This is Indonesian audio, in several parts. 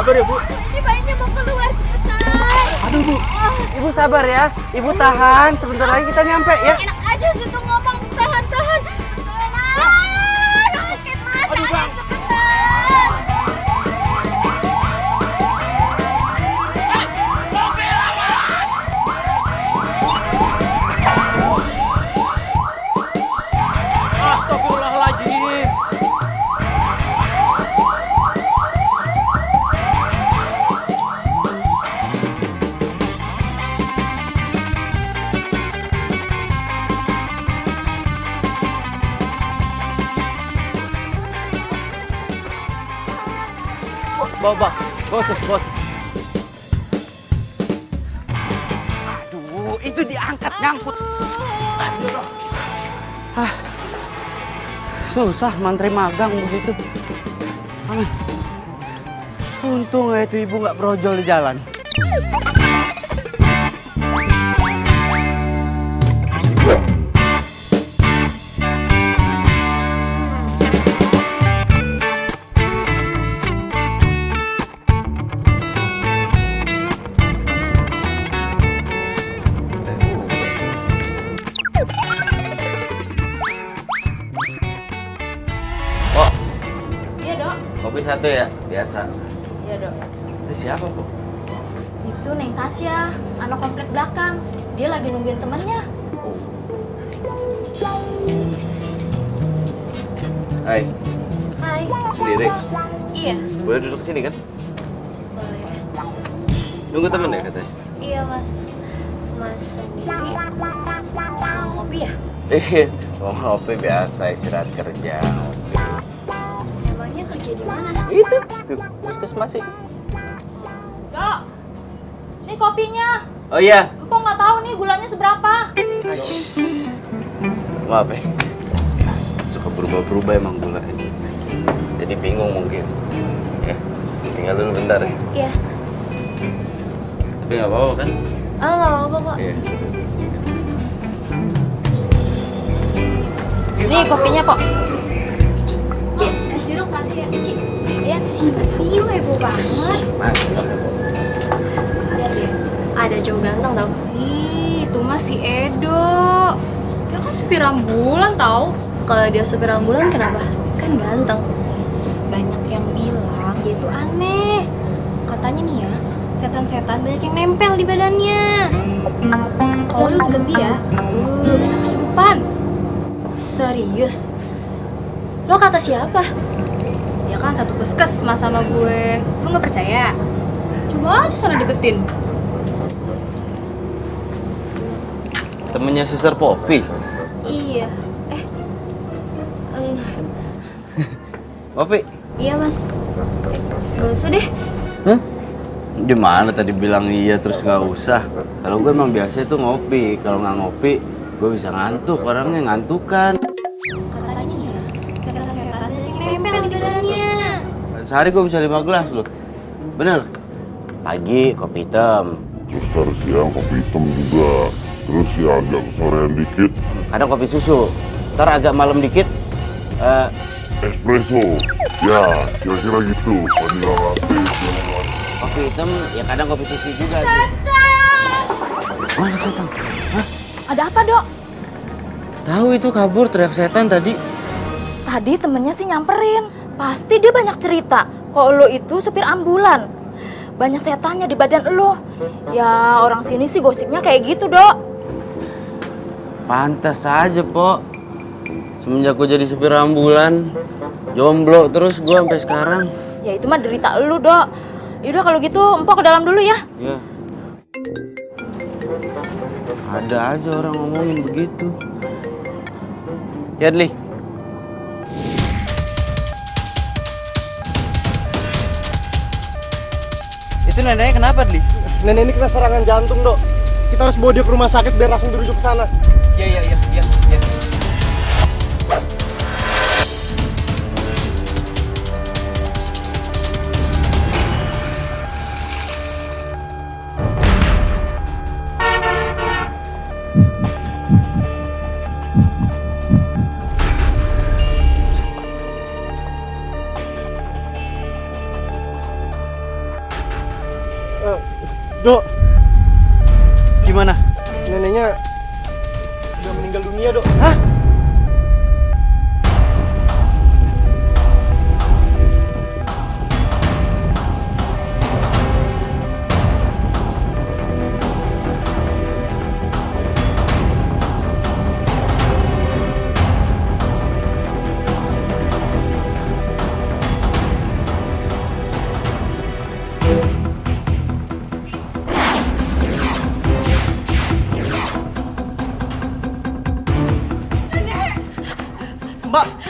Sabar ya, Bu. Ini bayinya mau keluar cepetan. Aduh, Bu. Ibu sabar ya. Ibu tahan. Sebentar lagi kita nyampe ya. Enak aja sih tuh ngomong tahan-tahan. Sakit mas, Aduh, Bang. cepetan. Astagfirullahaladzim. Bawa, bos. Aduh, itu diangkat nyangkut. Susah mantri magang begitu. Aman. Untung ya itu ibu nggak brojol di jalan. Iya dok. Kopi satu ya, biasa. Iya dok. Itu siapa, Bu? Itu Neng Tasya, anak komplek belakang. Dia lagi nungguin temennya. Hai, Hai. sendiri. Iya. Boleh duduk sini kan? Boleh. Nunggu temen ya katanya? Iya mas. Mas sendiri mau ngopi ya? Mau ngopi biasa, istirahat kerja. Emangnya kerja di mana? Itu, tuh, puskesmas itu. Dok, ini kopinya. Oh iya. Empok nggak tahu nih gulanya seberapa. Maaf ya. Suka berubah-berubah emang gula ini. Jadi bingung mungkin. Ya, tinggal dulu bentar ya. Iya. Tapi nggak apa-apa kan? Oh nggak apa-apa kok. Iya. Nih kopinya kok. Cik, es jeruk satu ya. Cik, ya siu heboh banget. Mas. Lihat deh, ada cowok ganteng tau. Ih, itu mah si Edo. Dia kan supir ambulan tau. Kalau dia supir ambulan kenapa? Kan ganteng. Banyak yang bilang dia itu aneh. Katanya nih ya, setan-setan banyak yang nempel di badannya. Kalau lu deket dia, bisa kesurupan. Serius? Lo kata siapa? Dia kan satu puskesmas sama gue. Lu nggak percaya? Coba aja sana deketin. Temennya Suster Poppy. Iya. Poppy. Iya mas. Gak usah deh. Hah? Gimana tadi bilang iya terus nggak usah? Kalau gue emang biasa itu ngopi. Kalau nggak ngopi, gue bisa ngantuk. Orangnya ngantukan. Katanya ya, setan-setan banyak yang nempel di badannya. Sehari gue bisa 5 gelas loh. Bener. Pagi kopi hitam. Terus ntar siang kopi hitam juga. Terus ya agak kesorean dikit Kadang kopi susu. Ntar agak malam dikit. espresso. Ya, kira-kira gitu. Vanilla latte, segala. Kopi hitam ya kadang kopi susu juga. Mana setan? Hah? Ada apa dok? Tahu itu kabur teriak setan tadi. Tadi temennya sih nyamperin. Pasti dia banyak cerita. Kalau lo itu supir ambulan. Banyak setannya di badan lo. Ya orang sini sih gosipnya kayak gitu dok. Pantas aja, Pok. Semenjak gue jadi supir ambulan, jomblo terus gue sampai sekarang. Ya itu mah derita lo dok. Yaudah kalau gitu empok ke dalam dulu ya. Ya. Ada aja orang ngomongin begitu. Ya, Dli. Itu neneknya kenapa, Dli? Nenek ini kena serangan jantung, Dok. Kita harus bawa dia ke rumah sakit biar langsung dirujuk ke sana. Iya. Dok, Gimana? neneknya udah meninggal dunia, Dok. Hah?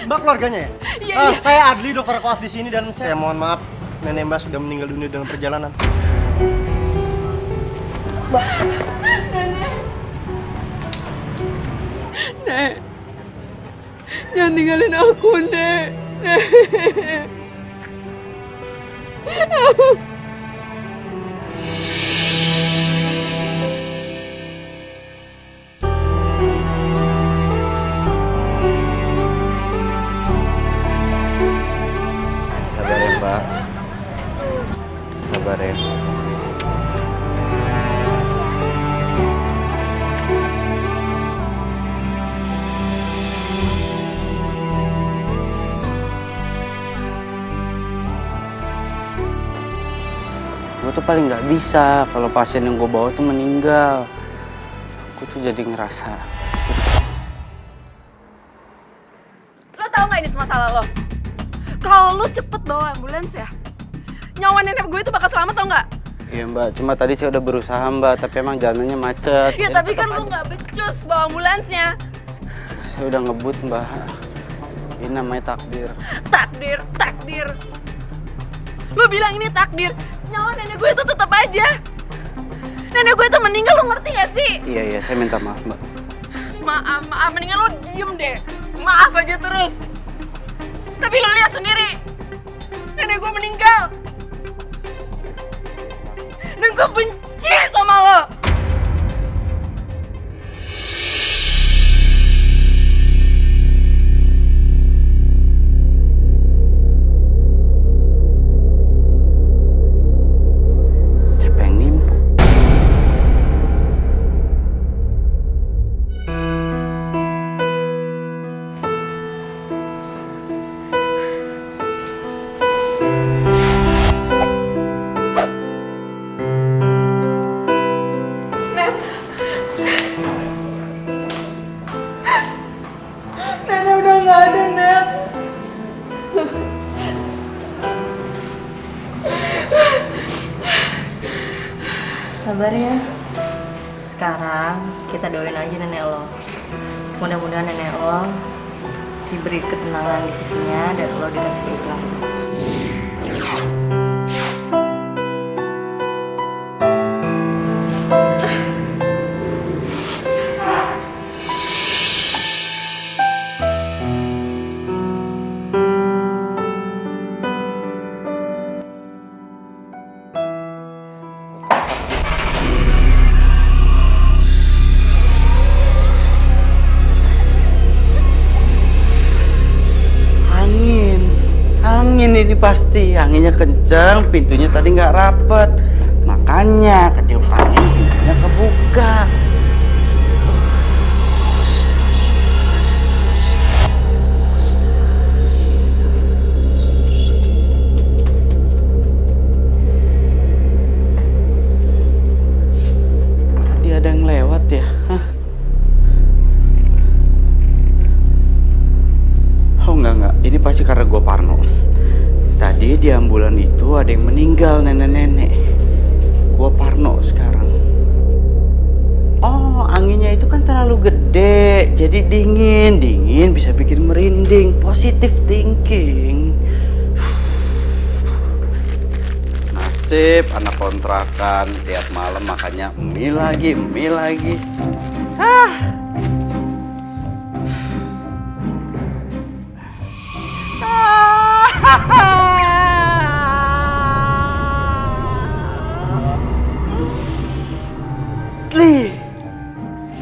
Mbak keluarganya ya? Iya, iya. Saya Adli, dokter koas di sini dan saya mohon maaf nenek Mbak sudah meninggal dunia dalam perjalanan. Nek, jangan tinggalin aku, Nek. Nek. Sabar ya, Mbak. Sabar ya. Gue tuh paling nggak bisa kalau pasien yang gue bawa tuh meninggal. Gue tuh jadi ngerasa. Lo tau gak ini semua salah lo? Kalau lo cepet bawa ambulans ya, nyawa nenek gue itu bakal selamat tau gak? Iya Mbak, cuma tadi saya udah berusaha Mbak, tapi emang jalannya macet. Ya Jadi tapi kan tetep lo aja. gak becus bawa ambulansnya. Saya udah ngebut Mbak. Ini namanya takdir. Takdir, takdir. Lo bilang ini takdir, nyawa nenek gue itu tetap aja. Nenek gue itu meninggal, lo ngerti gak sih? Iya, saya minta maaf Mbak. Maaf, mendingan lo diem deh. Maaf aja terus. Tapi lo lihat sendiri, nenek gue meninggal. Dan gue benci sama lo. Siapa yang nipu? Net. Nenek udah gak ada, Net. Sabar ya. Sekarang kita doain aja nenek lo. Mudah-mudahan nenek lo diberi ketenangan di sisinya dan lo dikasih keikhlasan. Angin ini pasti, anginnya kenceng, pintunya tadi nggak rapet, makanya ketiup angin pintunya kebuka. Tadi ada yang lewat ya? Hah? Oh enggak, ini pasti karena gue parno. Tadi di ambulan itu ada yang meninggal, nenek-nenek. Gue parno sekarang. Oh, anginnya itu kan terlalu gede, jadi dingin bisa bikin merinding. Positive thinking. Nasib anak kontrakan tiap malam makannya mie lagi. Li,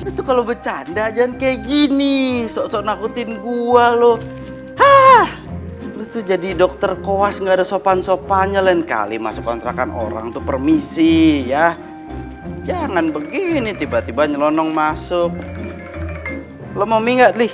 lu tuh kalau bercanda jangan kayak gini, sok-sok nakutin gua lo. Hah, lu Itu jadi dokter koas nggak ada sopan-sopannya, lain kali masuk kontrakan orang tuh permisi ya. Jangan begini tiba-tiba nyelonong masuk. Lo mau mie nggak, Li?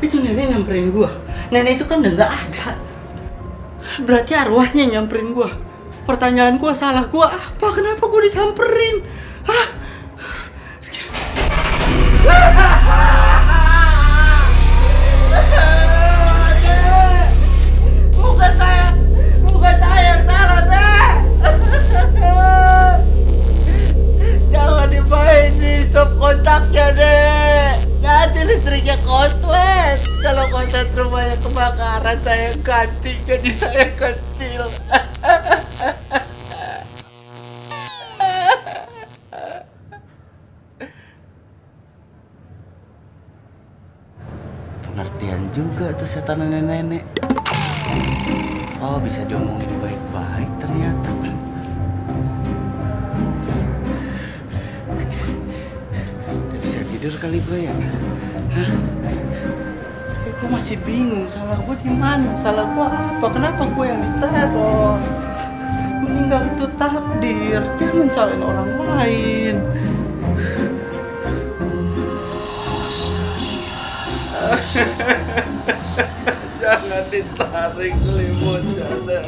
Itu nenek nyamperin gua. Nenek itu kan udah nggak ada. Berarti arwahnya nyamperin gua. Pertanyaan gua, salah gua apa? Kenapa gua disamperin? Hah? Bukan saya yang salah, Nek. Jangan dimainin sop kontaknya, Nek. Nanti listriknya koslet. Kalau konslet rumahnya kebakaran, saya ganti jadi saya kecil. Pengertian juga tuh setan nenek-nenek. Oh, bisa diomongin baik-baik ternyata. Udah bisa tidur kali gue ya? Hah? Tapi gue masih bingung, salah gue di mana? Salah gue apa? Kenapa gue yang diteror? Meninggal itu takdir, jangan salahin orang lain. Jangan ditarik selimutnya, Nek.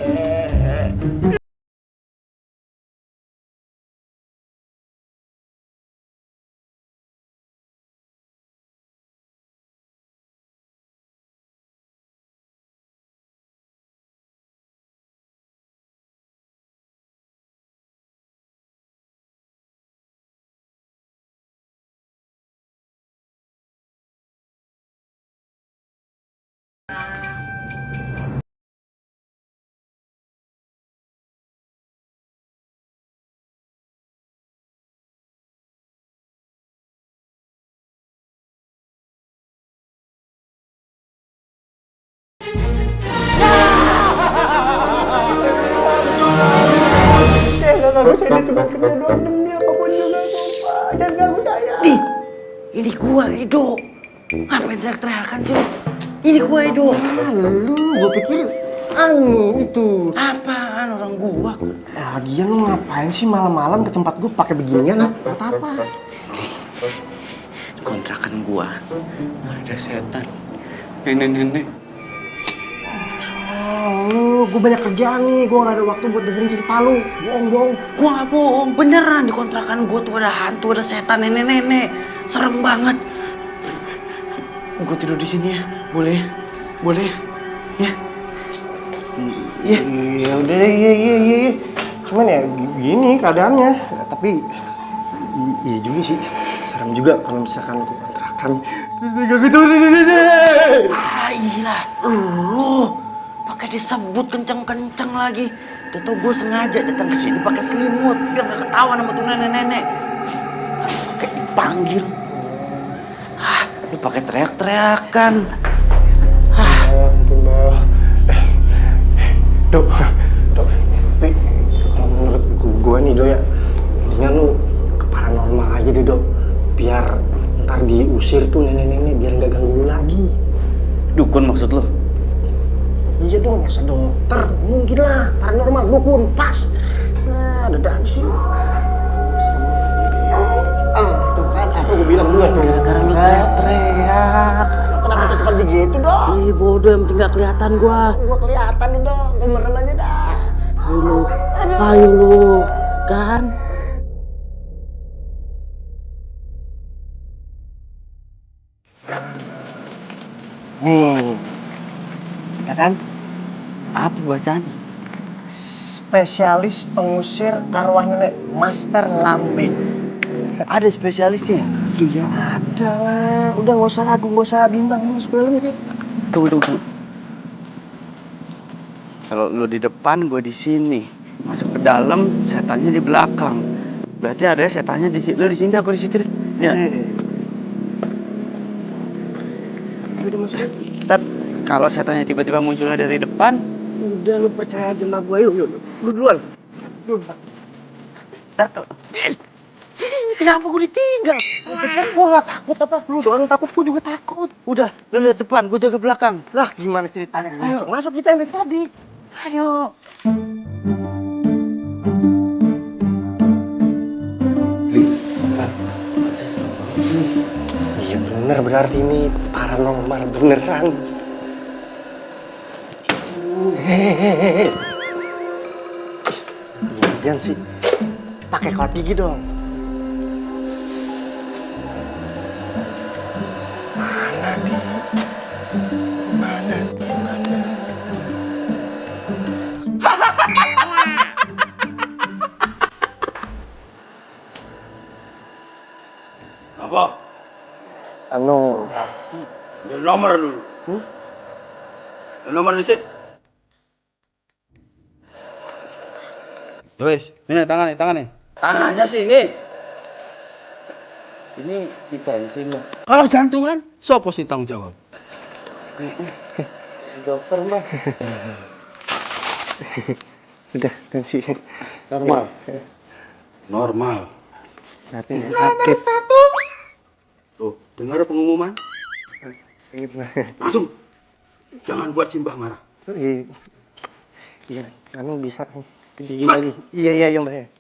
Jangan ganggu saya, ini cuma kerja doang demi apapun juga, Pak. Jangan ganggu saya. Ini gua, Edo. Ngapain teriak-teriakan sih? Ini gua, Edo. Lu, gue pikir itu. Apaan orang gua? Lagian lu ngapain sih malam-malam ke tempat gue pakai beginian? Buat apa? Di kontrakan gua ada setan. Nenek-nenek. Lu, gue banyak kerjaan nih, gue gak ada waktu buat dengerin cerita lu. Bohong. Gua nggak bohong, beneran di kontrakan gua tuh ada hantu, ada setan, nenek-nenek. Serem banget. Gua tidur di sini ya, boleh? Boleh? Ya. Ya. Iya udah deh, iya. Cuman ya gini keadaannya. Tapi iya juga sih. Serem juga kalau misalkan ke kontrakan. Terus dia gak gitu. Ah iya, lu pakai disebut kenceng-kenceng lagi. Udah tau gue sengaja datang ke sini pakai selimut biar gak ketahuan sama tuh nenek-nenek. Kayak dipanggil. Ah, lu pakai teriak-teriakan. Ampun, Mbak. Dok. Tapi kalau menurut gue nih, Dok ya, mendingan lu ke paranormal aja deh, Dok. Biar ntar diusir tuh nenek-nenek biar nggak ganggu lu lagi. Dukun maksud lo? Iya dong, masa dokter? Mungkin lah, paranormal, dukun, pas. Nah, ada aja sih. Tuh kan, apa gue bilang dulu tuh. Gara-gara lu teriak-teriak. Kenapa cepat begitu, Dok? Ih bodoh, yang penting gak kelihatan gua. Gua kelihatan nih, Dok. Gua merem aja dah. Ayo lu, kan? Nih, ya kan? Apa bacaan? Spesialis pengusir arwah nenek, Master Lambe. Ada spesialisnya? Tuh ya ada lah. Udah nggak usah ragu, nggak usah bimbang, masuk ke dalam ya. Tunggu. Kalau lu di depan, gue di sini. Masuk dalam, setannya di belakang. Berarti ada setannya di sini. Lu di sini, aku di situ. Ya. Udah masuk. Ntar kalau setannya tiba-tiba munculnya dari depan, Udah lu percaya aja sama gue, yuk. Lu duluan. ntar Kenapa gue ditinggal? Gue gak takut apa? Lu doang takut, gue juga takut. udah, lu lihat depan, gue jaga belakang. Lah gimana ceritanya? Ayo, masuk kita yang dari tadi. Ayo. Iya bener, berarti ini paranormal beneran. Hehehe. Jangan sih, pakai kawat gigi dong. Mana di? Mana? Apa? Anu, Ambil nomor dulu. Ambil nomor di sini. Wes, ini tangan nih. Tangannya sini. Ini ditensin loh. Kalau jantungan, siapa sih tanggung jawab? dokter mbak. Udah, tensi. Normal. Tapi sakit. Tuh, dengar pengumuman? Sakit mbak. Langsung. Jangan buat Simbah marah. Iya, kamu bisa gigi lagi. Iya mbak.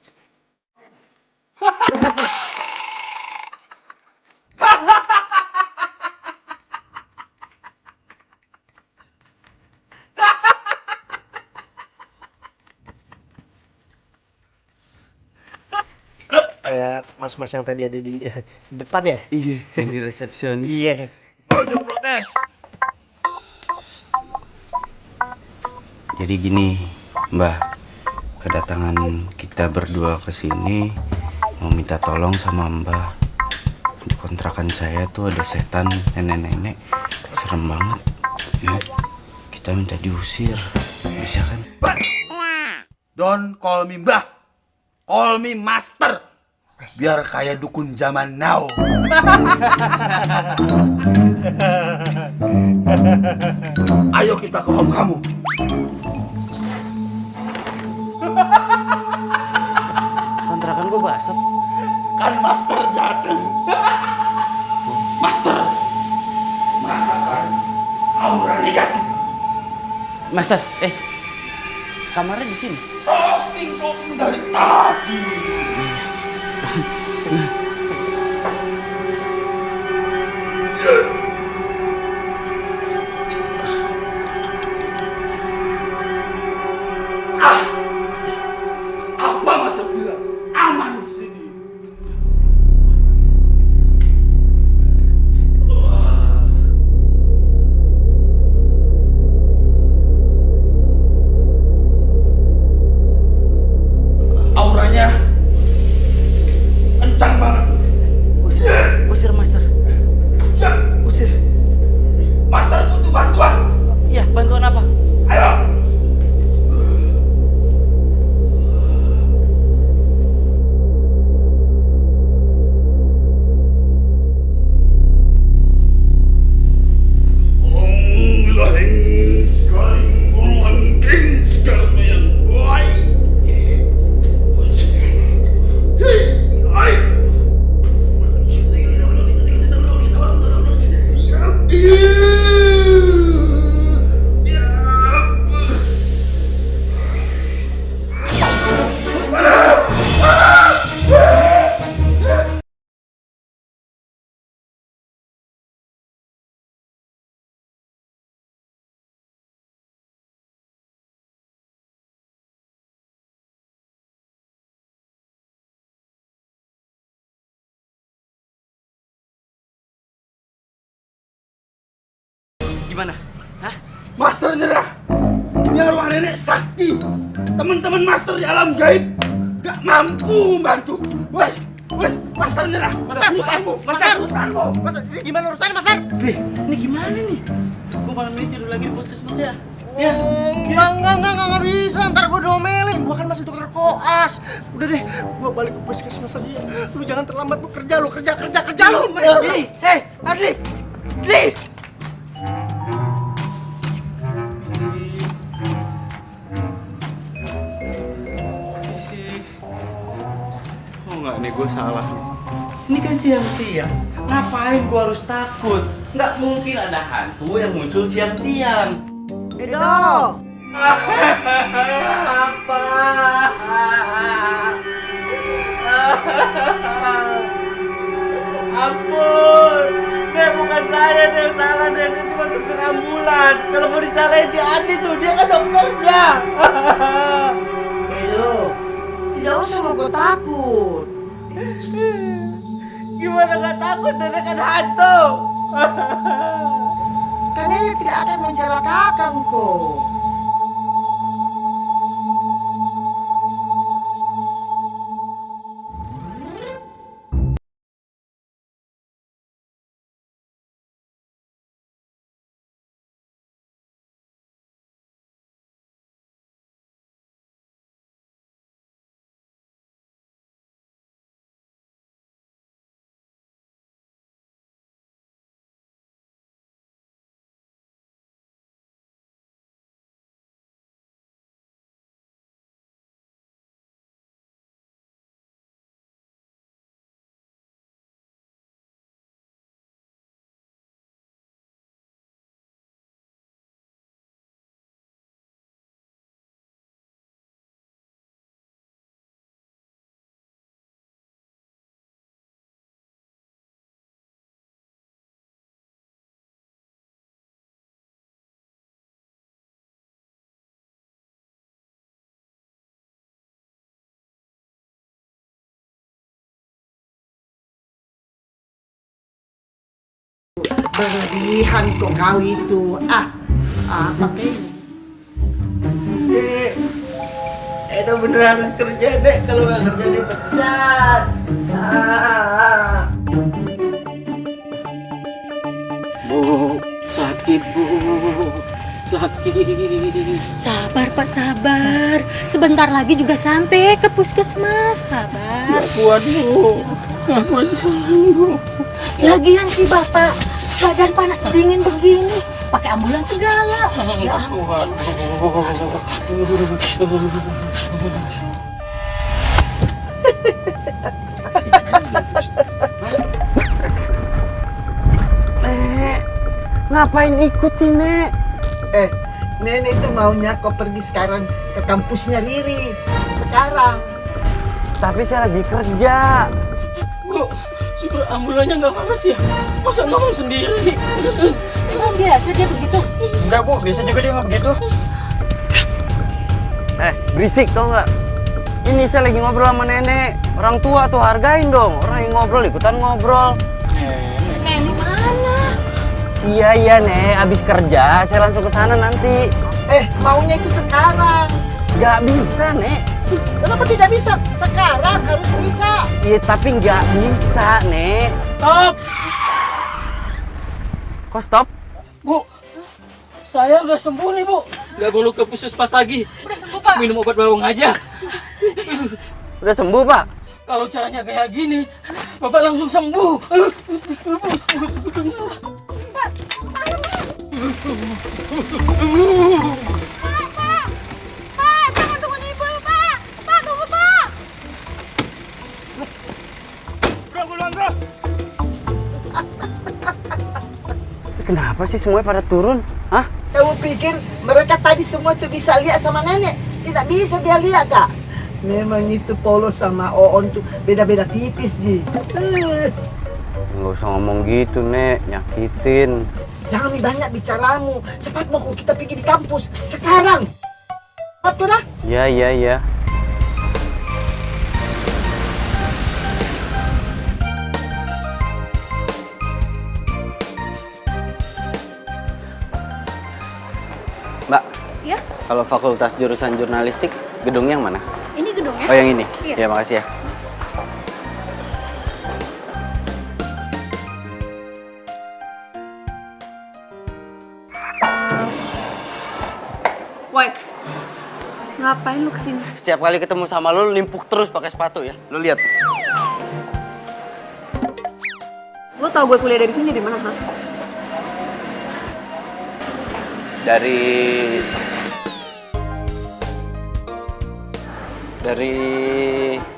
Kayak mas-mas yang tadi ada di depan ya? Iya, yang di resepsionis. Iya. Ojo protes. Jadi gini, Mbah, kedatangan kita berdua ke sini mau minta tolong sama Mbah. Di kontrakan saya tuh ada setan nenek-nenek, serem banget. Ya, kita minta diusir, bisa kan? Don't call me Mbah, call me Master. Biar kayak dukun zaman now. Ayo kita ke om kamu. Kontrakan gua basah. Kan Master datang. Master merasakan aura negatif. Master, kamarnya di sini. Posting dari tadi. Apa Master bilang? Aman di sini. Auranya kencang banget. Usir, Master. Ya, Usir. Master butuh bantuan. Iya, bantuan apa? Ayo. Gimana? Hah? Master nyerah. Ini arwah nenek sakti. Teman-teman Master di alam gaib gak mampu membantu. Wes, Master nyerah. Urusanmu. Mas, gimana urusannya, Mas? Ini gimana nih? Gua malam ini tidur lagi di puskesmas ya. Ya. Enggak bisa, ntar gue diomelin. Gue kan masih dokter koas. Udah deh, gue balik ke puskesmas aja. Lu jangan terlambat, lu kerja lu. Adli, hei, Adli. Oh enggak nih, gue salah nih. Ini kan siang-siang, ngapain gue harus takut? Nggak mungkin ada hantu yang muncul siang-siang. Edo! Apa? Ampun, Dek, bukan saya Dek yang salah, Dek. Saya cuma supir ambulan. Kalau mau dicalain si Adli tuh, dia kan dokternya. Edo, tidak usah mau gue takut. Gimana nggak takut, Nenek kan hantu. Karena dia tidak akan mencelakakan kok. Berlebihan kok kau itu. Pakai Dek, Edo beneran harus kerja, Dek. Kalau nggak kerja, dipecat. Bu, sakit Bu, sakit. Sabar Pak, sabar. Sebentar lagi juga sampai ke puskesmas. Sabar. Kuat Bu, nggak kuat Bu. Lagian si Bapak badan panas dingin begini, pakai ambulans segala. Ya ampun. Kuat Bu. Nek, ngapain ikut sih, Nek? Nenek itu maunya kau pergi sekarang ke kampusnya Riri. Sekarang. Tapi saya lagi kerja. Bu, supir ambulannya nggak panas ya? Masa ngomong sendiri? Emang biasa dia begitu? Enggak bu, biasa juga dia nggak begitu. Berisik tau nggak? Ini saya lagi ngobrol sama nenek. Orang tua tuh hargain dong. Orang yang ngobrol ikutan ngobrol. Nenek mana? Iya Nek, abis kerja saya langsung ke sana nanti. Maunya itu sekarang. Gak bisa Nek. Kenapa tidak bisa? Sekarang harus bisa. Iya tapi nggak bisa Nek. Stop! Kok stop? Bu, saya udah sembuh nih Bu. Nggak perlu ke puskesmas lagi. Udah sembuh Pak. Minum obat bawang aja. Udah sembuh Pak? Kalau caranya kayak gini, Bapak langsung sembuh. Pak, jangan tunggu ibu, Pak. Pak, tunggu, Pak. Kenapa sih semuanya pada turun? Hah? Kamu pikir mereka tadi semua itu bisa lihat sama nenek? Tidak bisa dia lihat, Kak. Memang itu Polos sama Oon tuh beda-beda tipis, Ji. Nggak usah ngomong gitu Nek, nyakitin. Jangan banyak bicaramu. Cepat mau kita pergi di kampus. Sekarang. Cepat dah. Iya. Mbak, Ya, kalau fakultas jurusan jurnalistik, gedung yang mana? ini gedungnya. Oh yang ini? Iya. Ya makasih ya. Ngapain lu kesini? Setiap kali ketemu sama lu limpuk terus pakai sepatu ya. Lu lihat. Lu tau gue kuliah dari sini dari mana, ha? Dari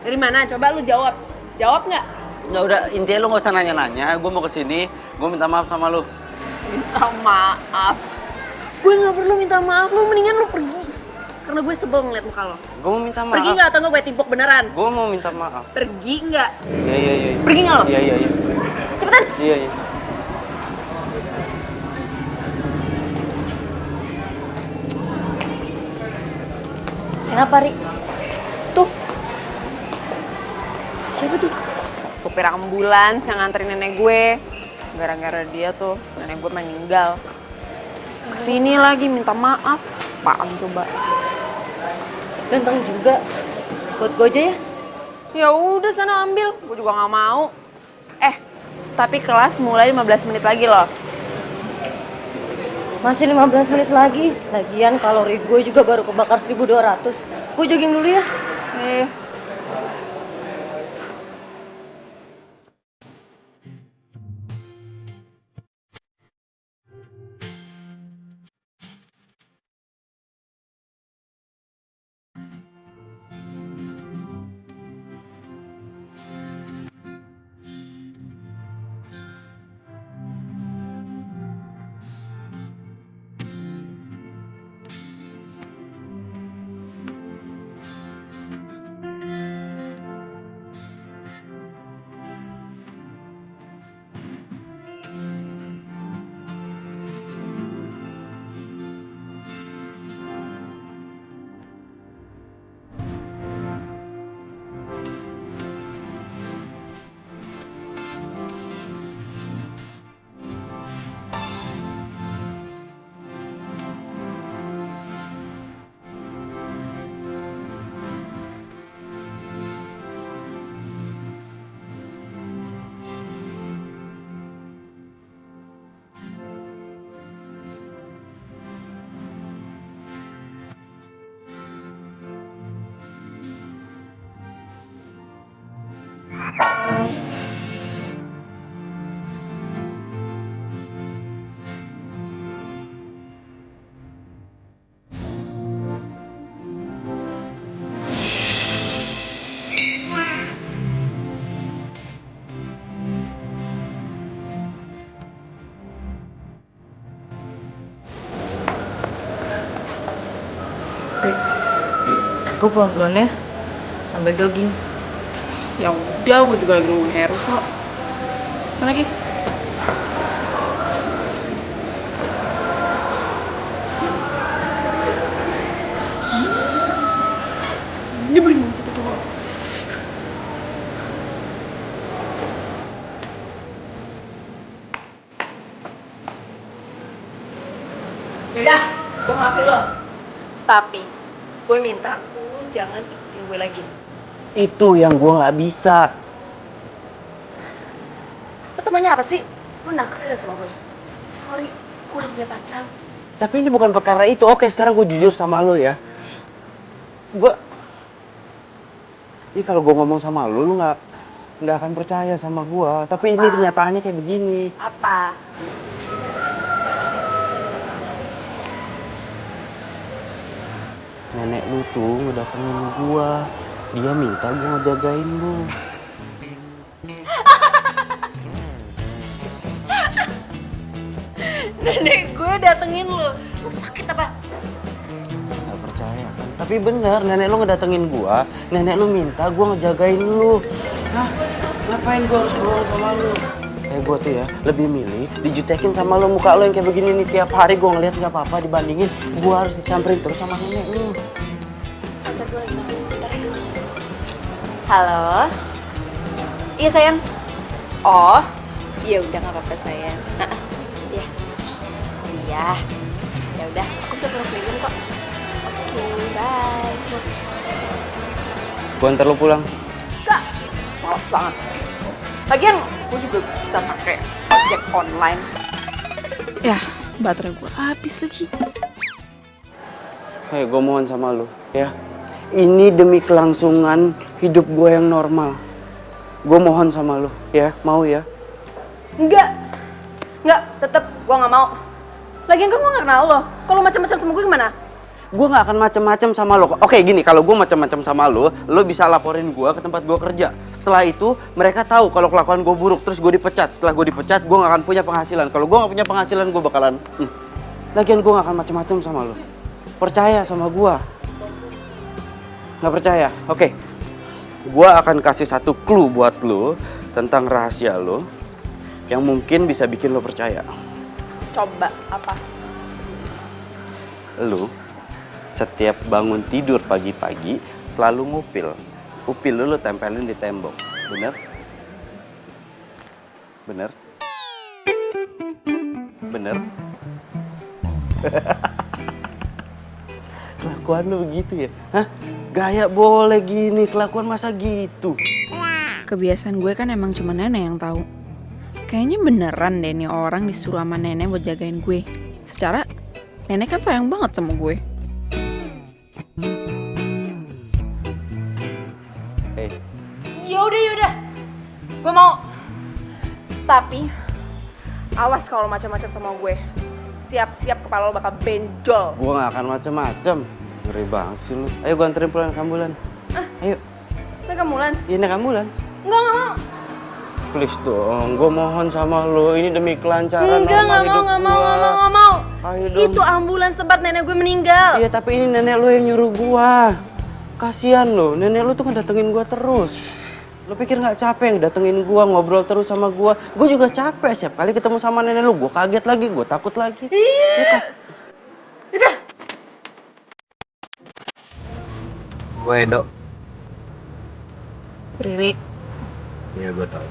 Dari mana? Coba lu jawab. Jawab nggak? nggak udah, intinya lu nggak usah nanya-nanya. Gue mau kesini, gue minta maaf sama lu. Minta maaf. Gue nggak perlu minta maaf, lu mendingan lu pergi. Karena gue sebel ngeliat muka lo. Gue mau minta maaf. Pergi nggak atau nggak gue timpuk beneran? Gue mau minta maaf. Pergi nggak? Iya. Pergi nggak lo? Iya. Cepetan. Iya. Kenapa, Ri? Tuh. Siapa tuh? Supir ambulans yang nganterin nenek gue. Gara-gara dia tuh nenek gue meninggal. Kesini lagi minta maaf. Apaan coba? Ganteng juga. Buat gue aja ya? Ya udah sana ambil. Gue juga nggak mau. Tapi kelas mulai 15 menit lagi loh. Masih 15 menit lagi. Lagian kalori gue juga baru kebakar 1200. Gue jogging dulu ya. Gue pulang duluan ya, sambil jogging. Ya udah, gue juga lagi nunggu Heru kok. Sana lagi. Ini beli situ tuh. Yaudah, gue maafin lo. Tapi gue minta lu jangan ikutin gue lagi. Itu yang gue nggak bisa. Lo temannya apa sih? Lo naksir sama gue? Sorry, gue udah punya pacar. Tapi ini bukan perkara itu. Oke, sekarang gue jujur sama lo ya. Ini kalau gue ngomong sama lo nggak akan percaya sama gue. Tapi ini kenyataannya kayak begini. Apa? Nenek lu tuh ngedatengin gue. Dia minta gue ngejagain lu. Nenek gue datengin lo. Lo sakit apa? Gak percaya kan? Tapi bener, nenek lu ngedatengin gue. Nenek lu minta gue ngejagain lu. Hah? Ngapain gue harus bohong sama lu? Gue tuh ya lebih milih dijutekin sama lo, muka lo yang kayak begini nih tiap hari gue ngeliat nggak apa-apa dibandingin gue harus disamperin terus sama nenek lu. Pacar gue lagi nangis, bentar ya. Halo. Iya sayang. Oh, iya udah nggak apa-apa sayang. Iya. Iya. Ya udah, aku bisa pulang sendiri kok. Oke, bye. Gue antar lo pulang. Kak, males banget. Lagian gue juga bisa pakai ojek online. Ya, baterai gue habis lagi. Hei, gue mohon sama lu, ya. Ini demi kelangsungan hidup gue yang normal. Gue mohon sama lu, ya. Mau ya? Enggak, tetep gue nggak mau. Lagian kan gue nggak kenal lo. Kalau macam-macam sama gue gimana? Gue nggak akan macem-macem sama lo. Oke, gini, kalau gue macem-macem sama lo bisa laporin gue ke tempat gue kerja. Setelah itu, mereka tahu kalau kelakuan gue buruk, terus gue dipecat. Setelah gue dipecat, gue nggak akan punya penghasilan. Kalau gue nggak punya penghasilan, gue bakalan... Lagian gue nggak akan macem-macem sama lo. Percaya sama gue. Nggak percaya? Oke. Gue akan kasih satu clue buat lo tentang rahasia lo yang mungkin bisa bikin lo percaya. Coba apa? Lo setiap bangun tidur pagi-pagi selalu ngupil. Upil lu tempelin di tembok. Bener? Bener? Bener? Kelakuan lu begitu ya? Hah? Gaya boleh gini, kelakuan masa gitu? Kebiasaan gue kan emang cuma nenek yang tahu. Kayaknya beneran deh nih orang disuruh sama nenek buat jagain gue. Secara nenek kan sayang banget sama gue. Yaudah. Gue mau. Tapi awas kalau macam-macam sama gue. Siap-siap kepala lo bakal benjol. Gue gak akan macem-macem. Ngeri banget sih lu. Ayo gue anterin pulang ke ambulan. Ayo. Naik ambulans? Iya, naik ambulan. Enggak mau. Please dong, gue mohon sama lo. Ini demi kelancaran Enggak, normal hidup gue. nggak mau. Ayo dong. Itu ambulans tempat nenek gue meninggal. Iya, tapi ini nenek lo yang nyuruh gue. Kasian lo, nenek lo tuh kan datengin gue terus. Lo pikir nggak capek datengin gue, ngobrol terus sama gue? Gue juga capek, setiap kali ketemu sama nenek lo, gue kaget lagi, gue takut lagi. Iya. Udah. Gue Edo. Riri. Iya, gue tahu.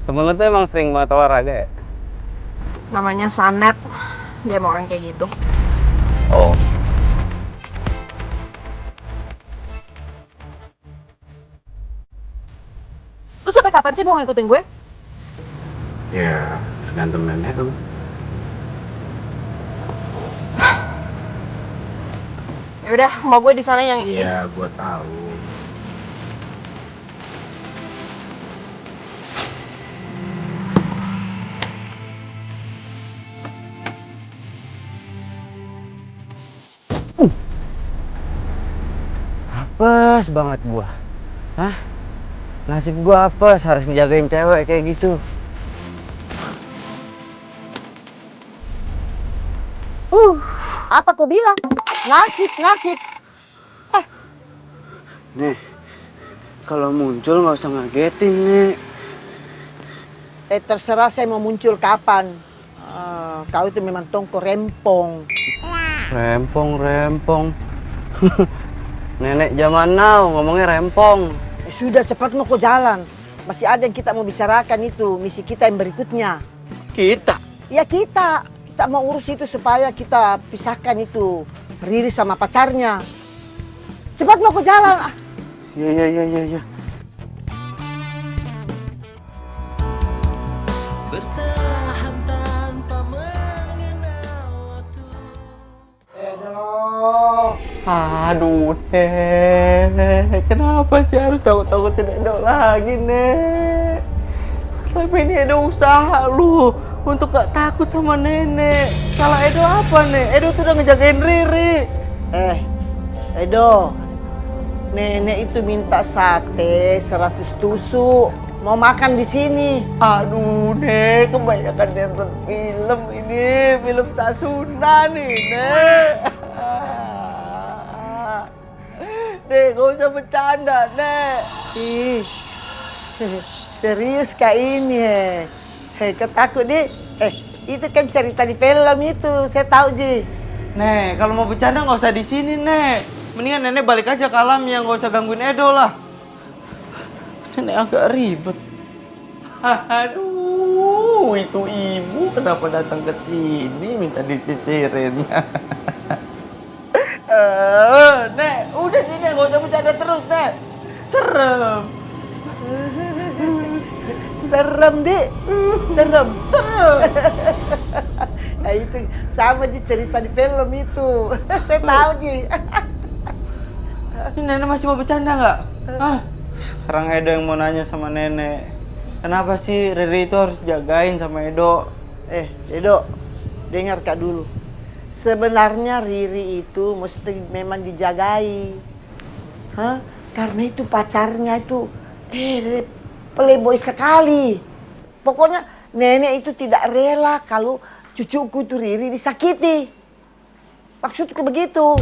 Temen lu tuh emang sering banget olahraga ya? Namanya Sanet. Dia emang orang kayak gitu. Oh. Lu sampai kapan sih mau ngikutin gue? Ya, tergantung nenek lu. Ya udah, mau gue di sana yang Iya, gue tahu. Apes banget gua. Hah? Nasib gua apes, harus ngejagain cewek kayak gitu. Apa kau bilang? Nasib. Nih, kalau muncul nggak usah ngagetin, Nek. Terserah saya mau muncul kapan. Kau itu memang tongko rempong. Rempong. Nenek zaman now ngomongnya rempong. Sudah cepat mau kau jalan. Masih ada yang kita mau bicarakan itu, misi kita yang berikutnya. Kita? Ya kita mau urus itu supaya kita pisahkan itu Riri sama pacarnya. Cepat mau kau jalan. Iya. Aduh, Nek. Kenapa sih harus takut-takutin Edo lagi, Nek? Selama ini Edo usaha lu untuk gak takut sama nenek. Salah Edo apa, Nek? Edo tuh udah ngejagain Riri. Edo, nenek itu minta sate 100 tusuk. Mau makan di sini. Aduh, Nek, kebanyakan nonton film ini. Film Sasunda nih, Nek. Nek, gak usah bercanda, Nek. Ih, serius kak ini kau takut deh. Itu kan cerita di film itu, saya tahu Ji. Nek, kalau mau bercanda nggak usah di sini, Nek. Mendingan Nenek balik aja ke alamnya, nggak usah gangguin Edo lah. Nenek agak ribet. Aduh, itu ibu kenapa datang ke sini minta dicicirin? Nek, udah sini nggak usah bercanda terus, Nek. Serem. Serem, Dik. Serem. Nah, itu sama di cerita di film itu. Saya tahu, Ji. Ini nenek masih mau bercanda nggak? Hah? Sekarang Edo yang mau nanya sama nenek. Kenapa sih Riri itu harus jagain sama Edo? Edo, dengar Kak dulu. Sebenarnya Riri itu mesti memang dijagai. Hah? Karena itu pacarnya itu playboy sekali. Pokoknya nenek itu tidak rela kalau cucuku itu Riri disakiti. Maksudku begitu.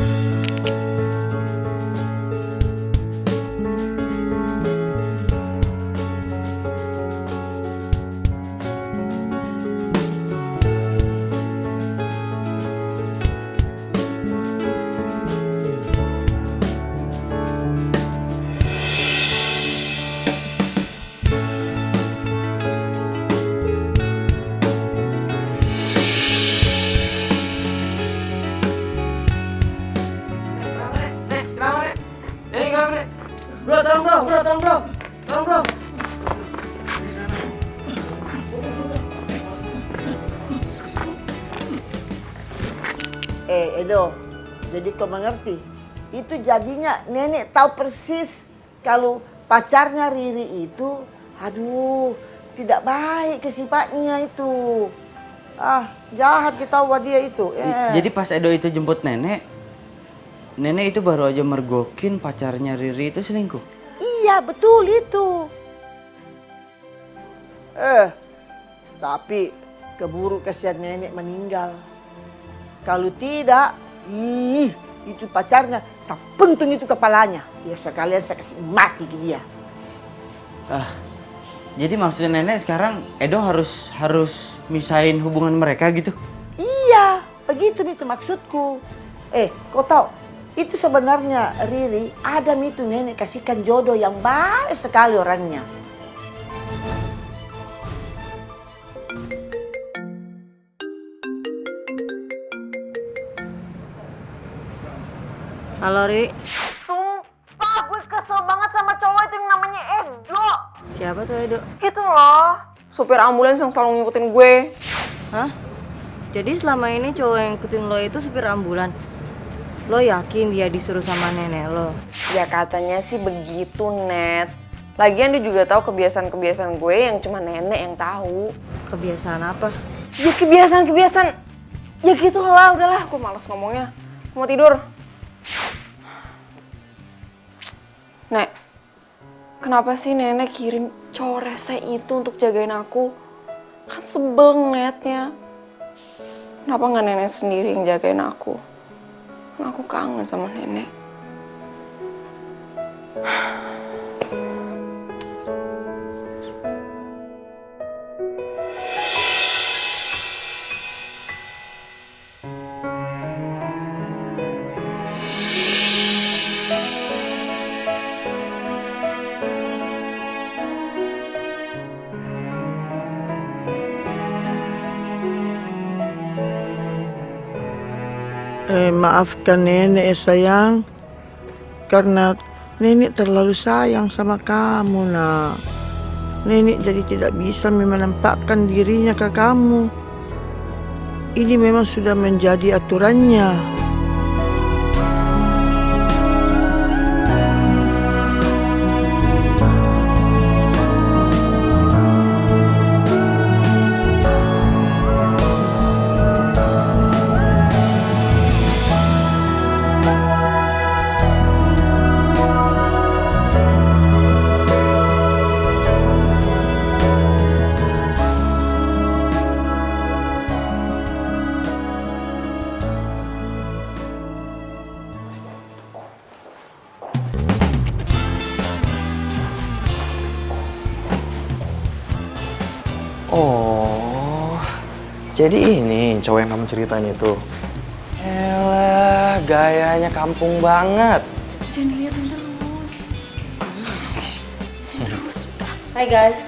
Bro, tolong bro. Edo, jadi kau mengerti? Itu jadinya nenek tahu persis kalau pacarnya Riri itu, aduh, tidak baik ke sifatnya itu. Jahat kita tahu dia itu. Jadi pas Edo itu jemput nenek itu baru aja mergokin pacarnya Riri itu selingkuh. Iya, betul itu. Tapi keburu kasihan nenek meninggal. Kalau tidak, itu pacarnya, saya pentung itu kepalanya. Ya sekalian saya kasih mati ke dia. Jadi maksudnya nenek sekarang Edo harus misahin hubungan mereka gitu? Iya, begitu itu maksudku. Kau tahu? Itu sebenarnya Riri ada itu nenek kasihkan jodoh yang baik sekali orangnya. Halo, Ri. Sumpah gue kesel banget sama cowok itu yang namanya Edo. Siapa tuh Edo? Itu loh, supir ambulans yang selalu ngikutin gue. Hah? Jadi selama ini cowok yang ngikutin lo itu supir ambulan? Lo yakin dia disuruh sama nenek lo? Ya katanya sih begitu, Net. Lagian dia juga tahu kebiasaan-kebiasaan gue yang cuma nenek yang tahu. Kebiasaan apa? Ya kebiasaan. Ya gitulah, udahlah, gue malas ngomongnya. Mau tidur. Nek, kenapa sih nenek kirim cowok rese itu untuk jagain aku? Kan sebel ngeliatnya. Kenapa nggak nenek sendiri yang jagain aku? Kan aku kangen sama nenek. Maafkan nenek sayang, karena nenek terlalu sayang sama kamu nak. Nenek jadi tidak bisa menampakkan dirinya ke kamu. Ini memang sudah menjadi aturannya. Oh, jadi ini cowok yang kamu ceritain itu. Elah, gayanya kampung banget. Jangan dilihatin terus. Hai guys.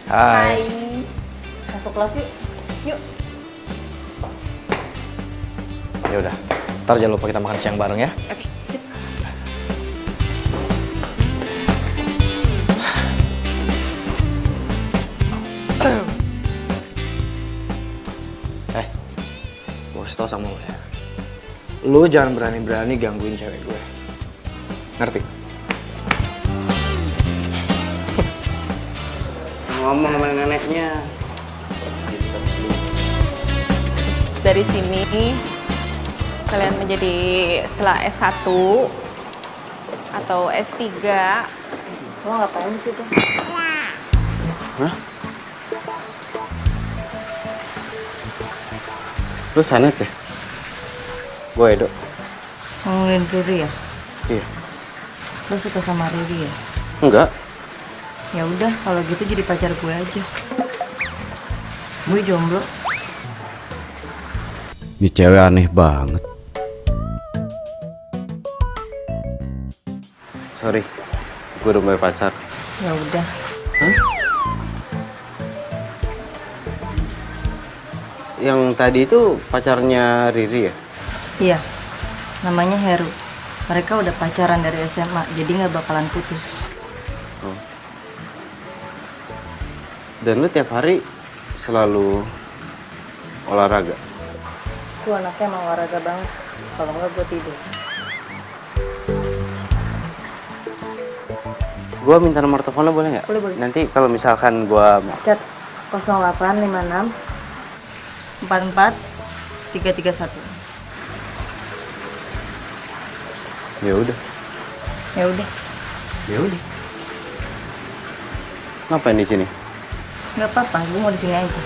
Hai. Masuk kelas yuk. Ya udah. Ntar jangan lupa kita makan siang bareng ya. Oke, sip. Gue kasih tau sama lo ya. Lo jangan berani-berani gangguin cewek gue. Ngerti? Ngomong sama neneknya. Dari sini kalian menjadi setelah S1 atau S3. Lo ngapain sih tuh? Hah? Lu Sanet ya? Gue Edo. Ngomongin Riri ya? Iya. Lo suka sama Riri ya? Enggak. Ya udah, kalau gitu jadi pacar gue aja. Gue jomblo. Ini cewek aneh banget. Sorry, gue udah punya pacar. Ya udah. Hah? Yang tadi itu pacarnya Riri ya? Iya, namanya Heru. Mereka udah pacaran dari SMA, jadi nggak bakalan putus. Oh. Dan lu tiap hari selalu olahraga? Gue anaknya emang olahraga banget. Kalau nggak gue tidur. Gue minta nomor teleponnya boleh nggak? Boleh, boleh. Nanti kalau misalkan gue... Chat 0856 44 331. Ya udah. Ya udah. Ya udah. Ngapain di sini? Nggak apa-apa, gue mau di sini aja.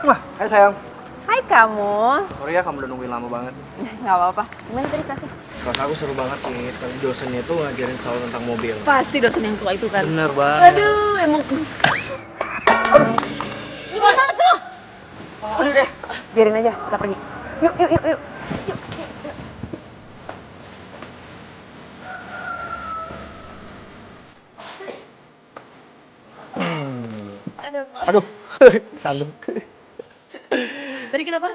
Wah, hai sayang. Hai kamu. Sorry ya kamu udah nungguin lama banget. Nggak apa-apa. Gimana tadi kelasnya? Kelas aku seru banget sih. Tadi dosennya tuh ngajarin selalu tentang mobil. Pasti dosen yang tua itu kan. Bener banget. Aduh, emang. Gimana tuh? Udah deh, biarin aja, kita pergi. Yuk, yuk, yuk, yuk. Aduh, sandung. Tadi kenapa?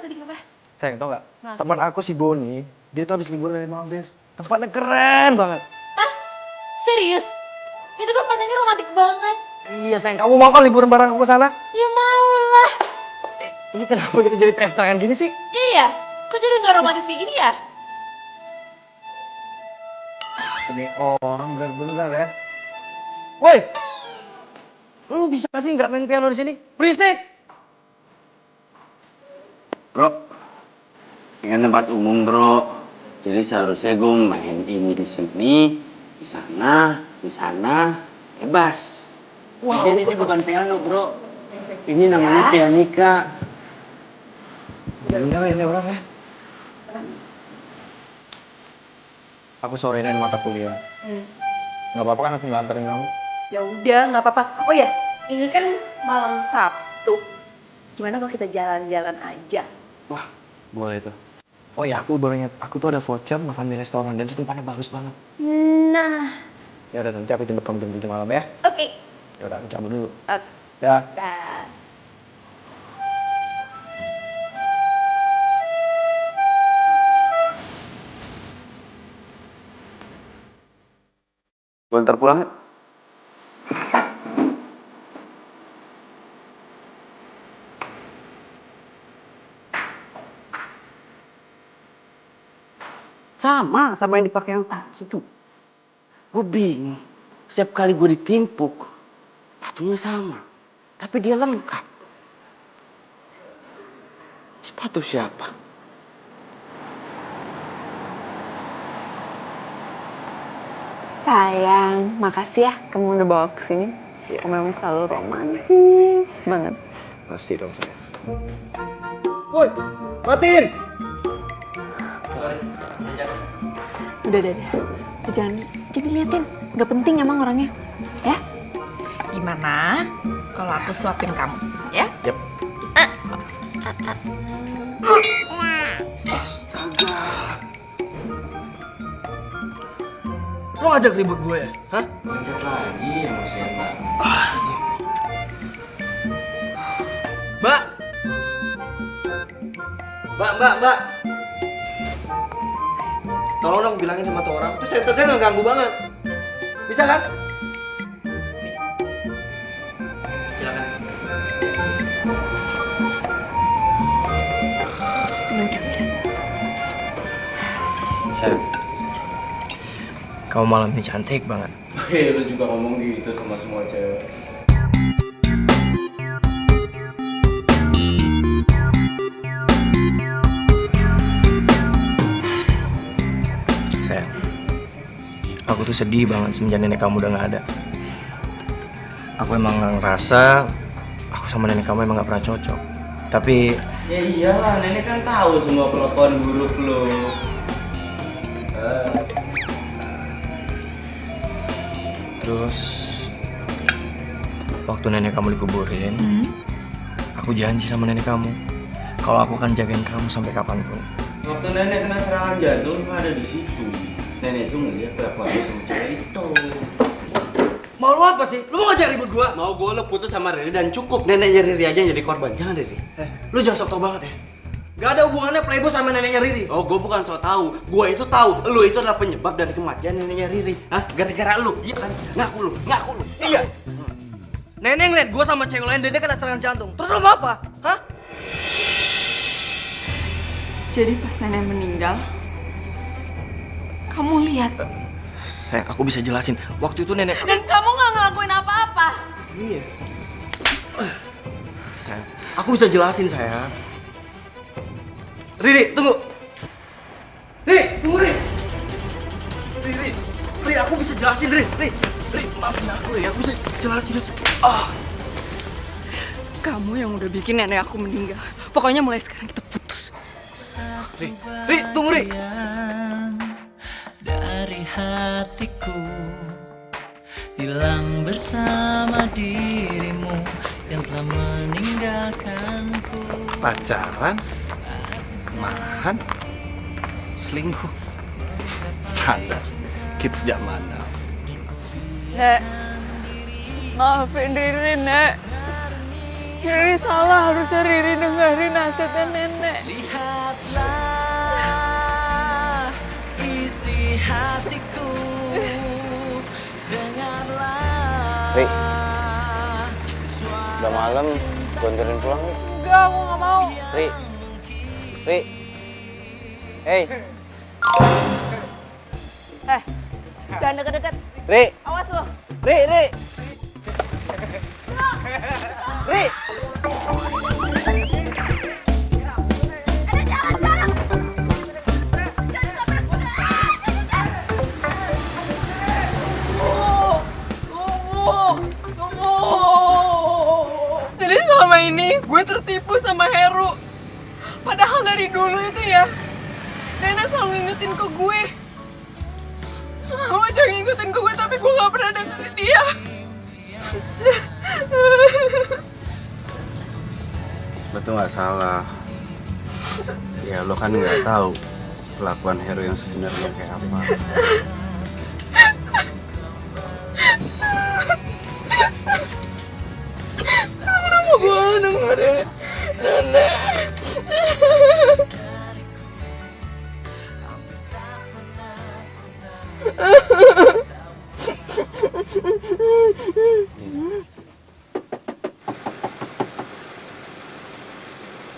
Sayang, tau gak? Nah. Teman aku si Boni, dia tuh habis liburan dari Maldives. Tempatnya keren banget. Serius? Itu tempatnya romantis banget. Iya sayang, kamu mau kan liburan bareng aku ke sana? Ya mau lah. Ini kenapa kita jadi teriak-teriakan gini sih? Iya, kok jadi nggak romantis kayak gini ya? Ini orang bener-bener ya. Woi, lu bisa sih nggak main piano di sini? Berisik! Bro, ini kan tempat umum bro. Jadi seharusnya gue main ini di sini, di sana, bebas. Wow. Jadi ini bukan piano bro. Ini namanya pianika. Gila ini orang ya. Aku sorein mata kuliah. Nggak apa-apa kan aku nganterin kamu? Ya udah, nggak apa-apa. Oh ya, ini kan malam Sabtu. Gimana kalau kita jalan-jalan aja? Wah, boleh tuh. Oh ya, aku baru ingat. Aku tuh ada voucher makan di restoran dan itu tempatnya bagus banget. Nah, Ya udah nanti aku jemput kamu jam 7 malam ya. oke. Ya udah, aku cabut dulu. Oke. Ya. Dah. Gue ntar pulang ya. Sama yang dipakai yang tadi itu. Gue bingung. Setiap kali gue ditimpuk, sepatunya sama. Tapi dia lengkap. Sepatu siapa? Sayang, makasih ya kamu udah bawa kesini. Kamu memang selalu romantis banget. Pasti dong saya. Woi, matiin! Udah. Jangan liatin. Gak penting emang orangnya. Ya? Gimana kalau aku suapin kamu? Ya? Yap. Astaga. Lo ngajak ribut gue ya? Hah? Manjat lagi emosian banget. Mbak. Tolong dong bilangin sama tuh orang. Tuh senternya nggak ganggu banget. Bisa kan? Silakan. Sayang, kamu malam ini cantik banget. Hei, lu juga ngomong gitu sama semua cewek. Sayang, aku tuh sedih banget semenjak nenek kamu udah gak ada. Aku emang ngerasa aku sama nenek kamu emang gak pernah cocok. Tapi Ya iyalah, nenek kan tahu semua kelakuan buruk lu. terus waktu nenek kamu dikuburin, aku janji sama nenek kamu kalau aku akan jagain kamu sampai kapanpun. Waktu nenek kena serangan jantung, lu ada di situ. Nenek itu ngeliat kelakuan lu sama cewek itu. Mau lu apa sih? Lu mau ngajak ribut gua? Mau gue lu putus sama Riri dan cukup neneknya Riri aja yang jadi korban. Jangan Riri. Lu jangan sok tau banget ya. Gak ada hubungannya Playboy sama neneknya Riri. Oh, gue bukan sok tahu. Gue itu tahu. Lu itu adalah penyebab dari kematian neneknya Riri. Hah? Gara-gara lu. Iya kan? Ngaku lu. Iya. Nenek ngeliat gua sama cewek lain dan dia kena serangan jantung. Terus lu mau apa? Hah? Jadi pas nenek meninggal, kamu lihat. Sayang, aku bisa jelasin. Waktu itu nenek... Dan kamu nggak ngelakuin apa-apa. Iya. Sayang, aku bisa jelasin, sayang. Riri, tunggu. Riri, tunggu Riri. Riri, aku bisa jelasin Riri. Riri, maafin aku ya, aku bisa jelasin. Kamu yang udah bikin nenek aku meninggal. Pokoknya mulai sekarang kita putus. Riri, tunggu Riri. Dari hatiku hilang bersama dirimu yang telah meninggalkanku. Pacaran, malahan, selingkuh, standar kids zaman now. Nek, maafin Riri, Nek. Riri salah, harusnya Riri dengerin nasihatnya nenek. Lihatlah isi hatiku, dengarlah. Ri, udah malam, gue anterin pulang nih. Enggak, aku nggak mau. Ri, hey. Jangan deket-deket. Ri, Awas lo. Ri. Ri. Jadi selama ini gue tertipu sama Heru. Padahal dari dulu itu ya, nenek selalu ngingetin ke gue. Selalu aja ngingetin ke gue, tapi gue gak pernah dengerin dia. Lo tuh nggak salah. Ya lo kan nggak tahu kelakuan Heru yang sebenarnya kayak apa. Kenapa gue gak dengerin nenek?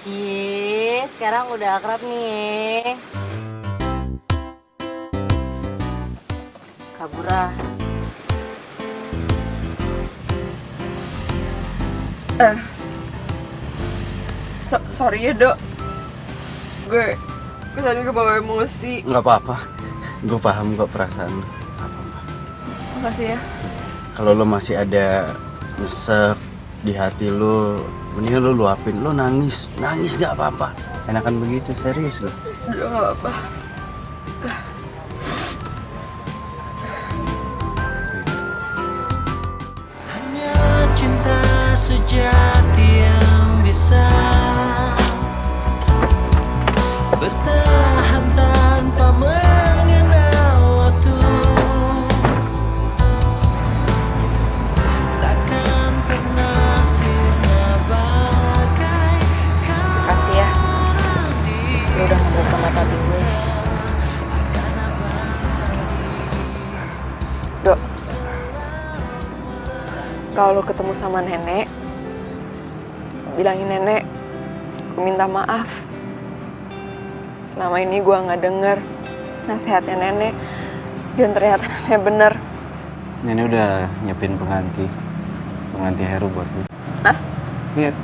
Cie, sekarang udah akrab nih. Kabura. Sorry ya, Dok. Gue tadi kebawa emosi. Nggak apa-apa. Gue paham kok perasaan lo. Makasih ya. Kalau lo masih ada nyesek di hati lo, mendingan lo luapin. Lo nangis nggak apa-apa. Enakan begitu, serius lo. Udah gak apa-apa. Hanya cinta sejati yang bisa bertahan tanpa mengenal waktu. Takkan pernah sirna bagai Makasih ya. kalau lo ketemu sama nenek, bilangin nenek, gue minta maaf. Selama ini gue nggak denger nasihatnya nenek, dan ternyata nenek bener. Nenek udah nyiapin pengganti Heru buat gue. Hah? Iya.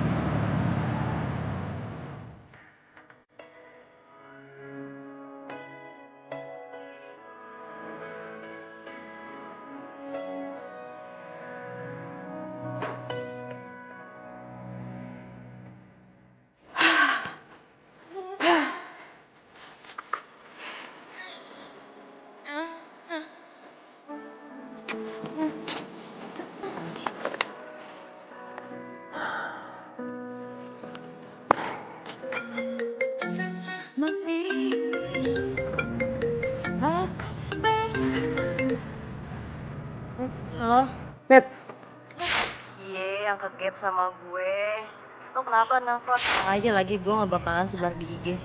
Halo? Net. Iya, yang ke-gap sama gue. Lo kenapa nelfon? Tenang aja lagi, gue gak bakalan sebar di IG.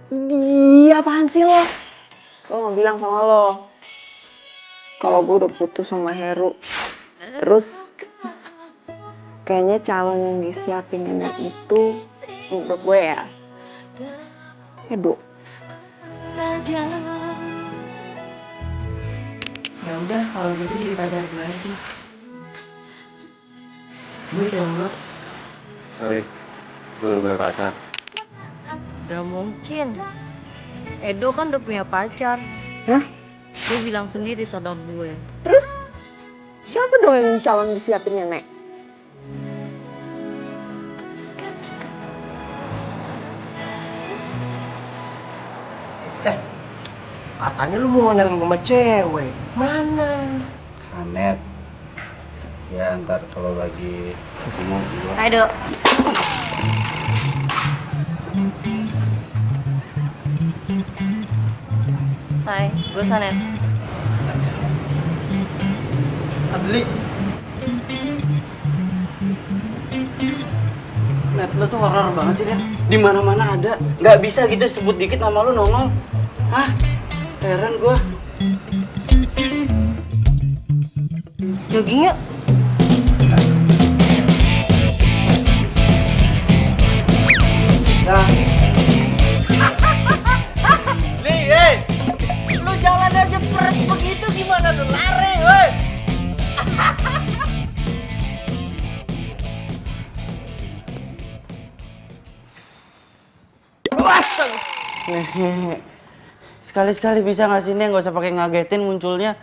Iya, apaan sih lo? Gue mau bilang sama lo, kalau gue udah putus sama Heru. Terus kayaknya calon yang disiapin nenek itu untuk gue ya Edo. Ya udah, kalau gitu jadi pacar gue aja. Gue jomblo. Sorry, gue udah pacar. Gak mungkin. Edo kan udah punya pacar. Hah? Dia bilang sendiri sama gue. Terus siapa dong yang calon disiapin nenek? Katanya lu mau nganterin sama cewek. Mana? Kanet. Ya ntar kalau lagi ketemu gue. Hai, Dok. Hai, gue Sanet. Beli. Net, lo tuh horor banget sih, Net. Di mana-mana ada. Nggak bisa gitu sebut dikit nama lu nongol. Hah? Heran gua. Jogging yuk. Nah, Nih, lu jalan aja peret begitu gimana lu lari, woi? Nih, sekali-sekali bisa nggak sih, Nek? Nggak usah pakai ngagetin munculnya.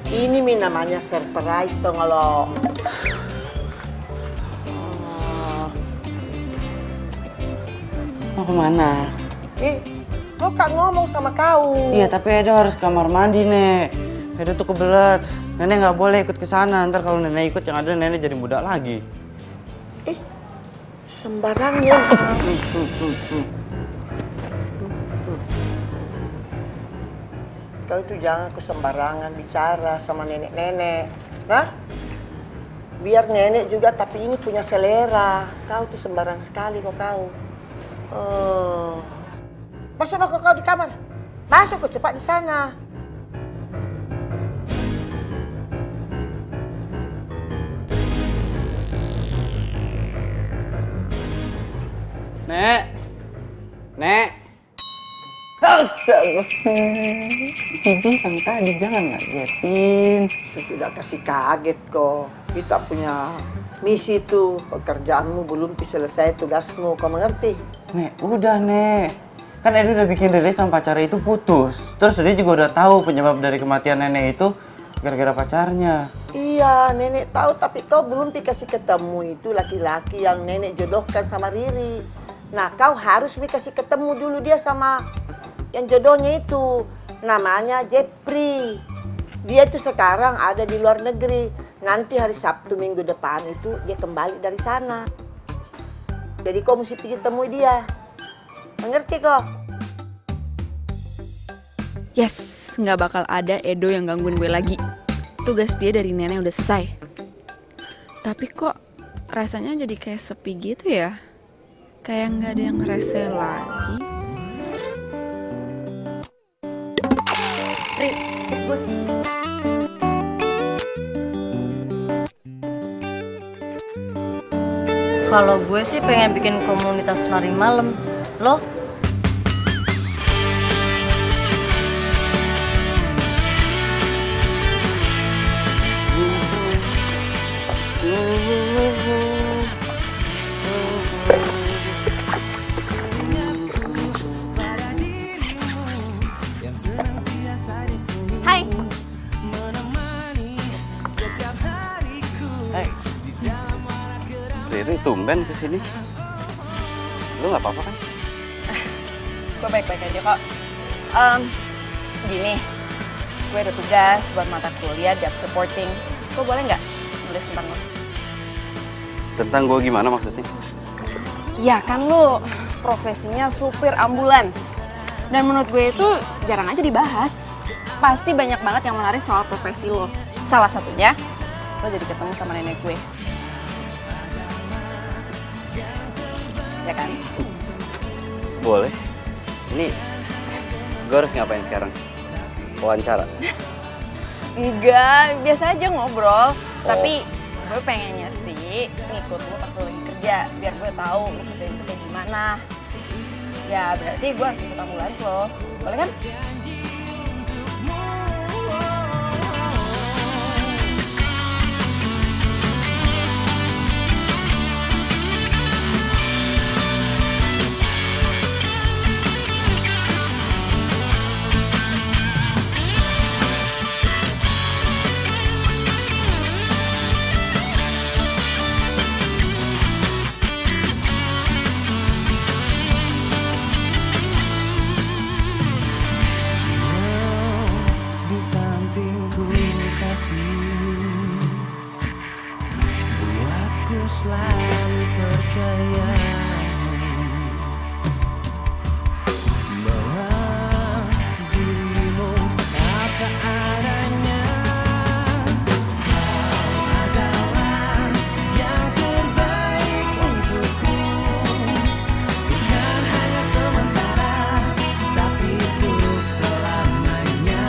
Ini mi namanya surprise dong lo. Mau kemana? Lo kan ngomong sama kau. Iya, tapi Edo harus kamar mandi, Nek. Edo tuh kebelet. Nenek nggak boleh ikut ke sana. Ntar kalau nenek ikut, yang ada nenek jadi muda lagi. Sembarangnya. Kau itu jangan kesembarangan bicara sama nenek-nenek. Nah, biar nenek juga tapi ini punya selera. Kau tuh sembarang sekali kok kau. Masuk kau di kamar. Masuk kau cepat di sana. Nek. Nek. Astaga. Bilang tadi jangan ngagetin. Sudah kasih kaget kok. Kita punya misi tuh. Pekerjaanmu belum selesai tugasmu. Kau mengerti? Nek, udah, Nek. Kan Edo udah bikin Riri sama pacarnya itu putus. Terus dia juga udah tahu penyebab dari kematian nenek itu gara-gara pacarnya. Iya, nenek tahu tapi kau belum dikasih ketemu itu laki-laki yang nenek jodohkan sama Riri. Nah, kau harus dikasih ketemu dulu dia sama yang jodohnya itu. Namanya Jepri. Dia itu sekarang ada di luar negeri. Nanti hari Sabtu minggu depan itu dia kembali dari sana. Jadi kau mesti pergi temui dia. Mengerti kok? Yes, nggak bakal ada Edo yang gangguin gue lagi. Tugas dia dari nenek udah selesai. Tapi kok rasanya jadi kayak sepi gitu ya? Kayak nggak ada yang rese lagi. Ri, ikut gue. Kalau gue sih pengen bikin komunitas lari malam. Lo? Hai. Hei, Riri tumben kesini. Lu nggak apa-apa kan? Gue baik-baik aja kok. Gini, gue ada tugas buat mata kuliah job reporting. Gue boleh nggak nulis tentang lo? Tentang gue gimana maksudnya? Ya kan lo profesinya supir ambulans. Dan menurut gue itu jarang aja dibahas. Pasti banyak banget yang menarik soal profesi lo. Salah satunya, lo jadi ketemu sama nenek gue. Ya kan? Boleh. Ini gue harus ngapain sekarang? Wawancara? Enggak, biasa aja ngobrol. Tapi gue pengennya sih ngikut lo pas lo lagi kerja. Biar gue tahu lo kerja itu kayak gimana. Ya berarti gue harus ikut ambulans lo. Boleh kan? Di sampingku kasih, buatku selalu percaya bahwa dirimu apa adanya. Kau adalah yang terbaik untukku, bukan hanya sementara, tapi untuk selamanya.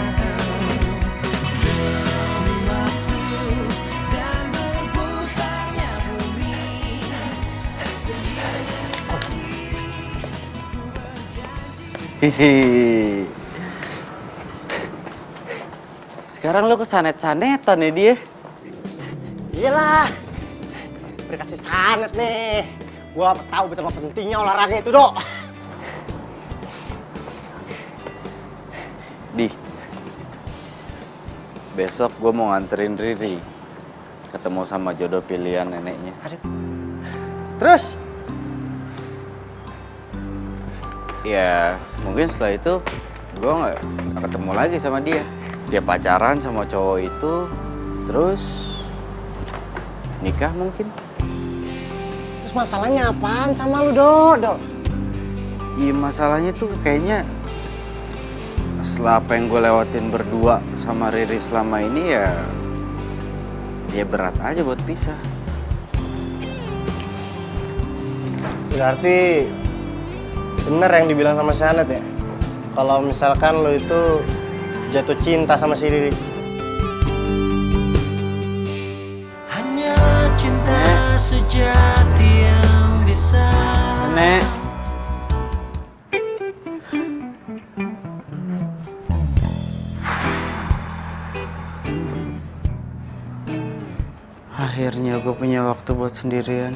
Demi waktu dan berputarnya bumi, Hihi. Sekarang lo kesanet-sanetan ya dia? Iyalah, berkasih sanet nih. Gua tahu betapa pentingnya olahraga itu, Dok. Di, besok gue mau nganterin Riri ketemu sama jodoh pilihan neneknya. Terus? Ya, mungkin setelah itu gue nggak ketemu lagi sama dia. Dia pacaran sama cowok itu, terus nikah mungkin. Terus masalahnya apaan sama lu, Dok? Iya, masalahnya tuh kayaknya setelah apa yang gue lewatin berdua sama Riri selama ini ya berat aja buat pisah. Berarti bener yang dibilang sama si Anet ya? Kalau misalkan lo itu jatuh cinta sama si Riri. hanya cinta sejati yang bisa. Nek. Akhirnya gue punya waktu buat sendirian.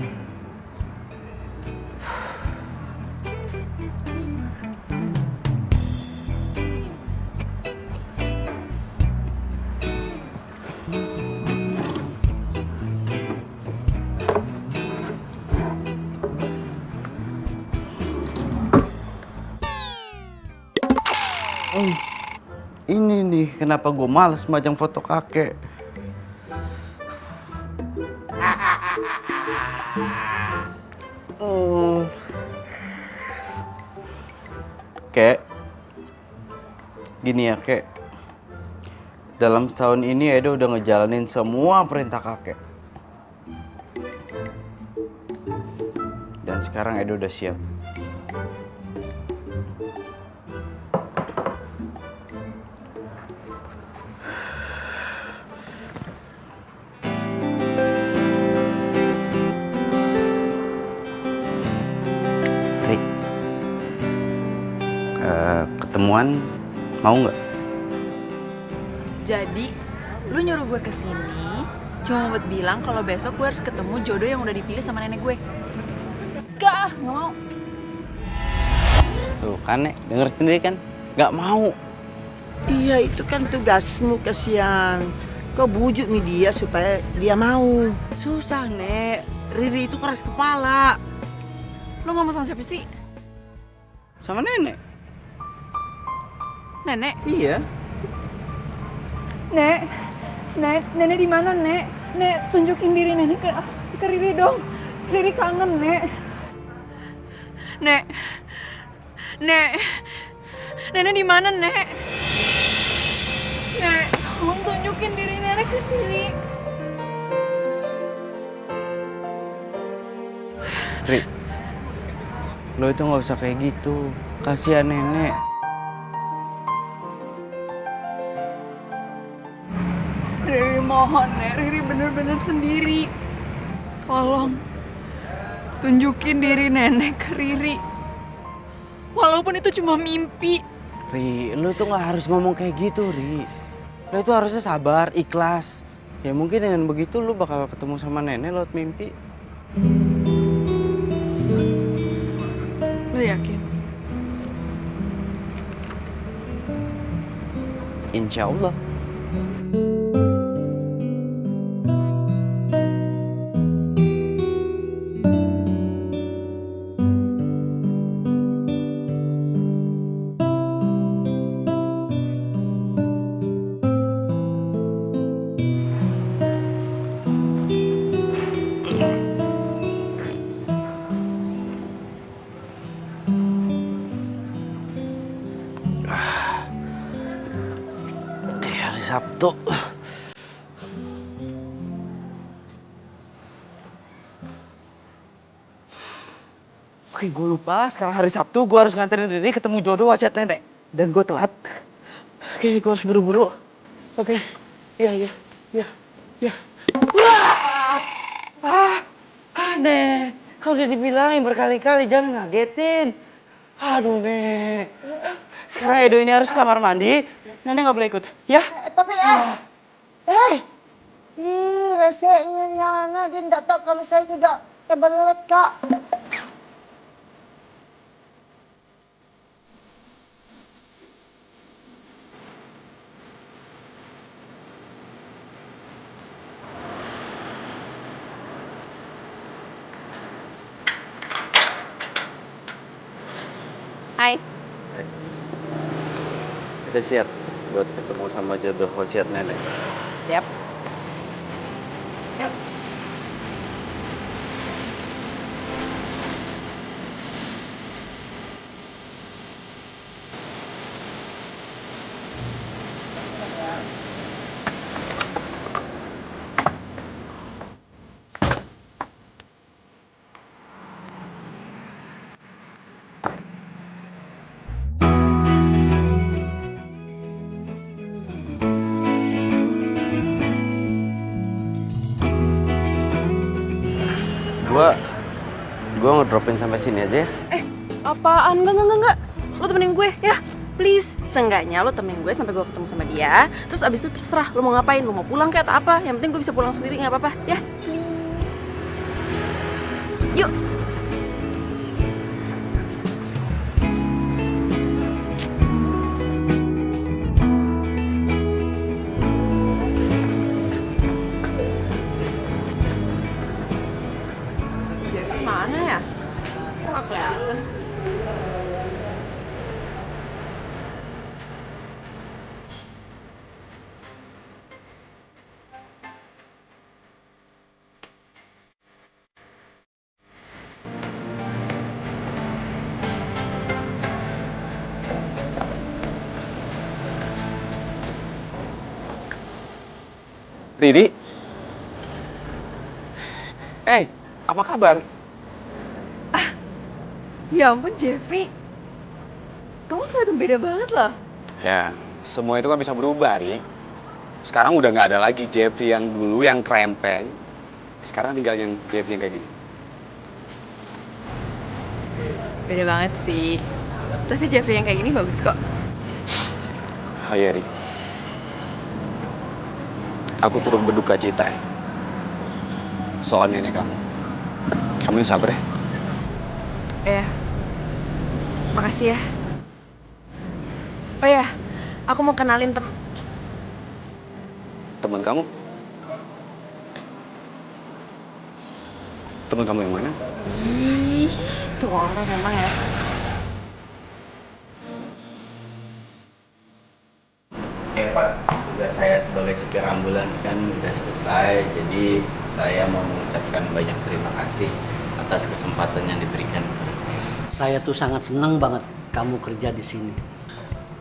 Ini nih kenapa gue males majang foto kakek. Kek, gini ya kek, dalam setahun ini Edo udah ngejalanin semua perintah kakek. Dan sekarang Edo udah siap. ketemuan, mau nggak? Jadi, lu nyuruh gue kesini cuma buat bilang kalau besok gue harus ketemu jodoh yang udah dipilih sama nenek gue. Gak mau. Tuh kan, Nek, denger sendiri kan? Nggak mau. Iya, itu kan tugasmu, kasihan. Kau bujuk dia supaya dia mau. Susah, Nek. Riri itu keras kepala. Lu ngomong sama siapa sih? Sama nenek. Nenek? Iya. Nenek di mana, Nek? Nek, tunjukin diri nenek ke Riri dong. Riri kangen, Nek. Nenek di mana, Nek? Nek, tolong tunjukin diri nenek ke Riri. Ri, lo itu nggak usah kayak gitu. Kasihan nenek. Riri mohon, Nek. Riri bener-bener sendiri. Tolong tunjukin diri nenek ke Riri. Walaupun itu cuma mimpi. Ri, lo tuh nggak harus ngomong kayak gitu, Ri. Lo itu harusnya sabar, ikhlas. Ya mungkin dengan begitu lo bakal ketemu sama nenek lewat mimpi. Lu yakin? Insya Allah. Hari Sabtu. Oke, gue lupa. Sekarang hari Sabtu, gue harus nganterin Riri ketemu jodoh wasiat nenek. Dan gue telat. Oke, gue harus buru-buru. Oke. Iya. Nek. Kau udah dibilangin berkali-kali, jangan ngagetin. Aduh, Nek. Sekarang Edo ini harus ke kamar mandi. Nenek nggak boleh ikut, ya? Tapi resenya Nyana, dia tidak tahu kalau saya juga kebelet, Kak. Hai. Kita siap buat ketemu sama jodoh wasiat nenek. Siap. Yuk. Gua ngedropin sampai sini aja ya. Apaan? Enggak. Lo temenin gue ya, please. Seenggaknya lo temenin gue sampai gue ketemu sama dia. Terus abis itu terserah lo mau ngapain, lo mau pulang kayak atau apa. Yang penting gue bisa pulang sendiri, nggak apa-apa ya. Yuk. Jeffy mana ya? Kok nggak kelihatan? Riri? Apa kabar? Ya ampun, Jeffrey. Kamu kelihatan beda banget loh. Ya, semua itu kan bisa berubah, Ri. Sekarang udah nggak ada lagi Jeffrey yang dulu yang krempeng. Sekarang tinggal yang Jeffrey yang kayak gini. Beda banget sih. Tapi Jeffrey yang kayak gini bagus kok. Hai Eri. Aku turut berduka cita ya. Soal nenek kamu. Kamu yang sabar ya. Ya, makasih ya. Oh ya, aku mau kenalin Teman kamu? Teman kamu yang mana? Ih, tuh orang memang ya. Pak, tugas saya sebagai supir ambulans kan udah selesai, jadi saya mau mengucapkan banyak terima kasih atas kesempatan yang diberikan kepada saya. Saya tuh sangat senang banget kamu kerja di sini.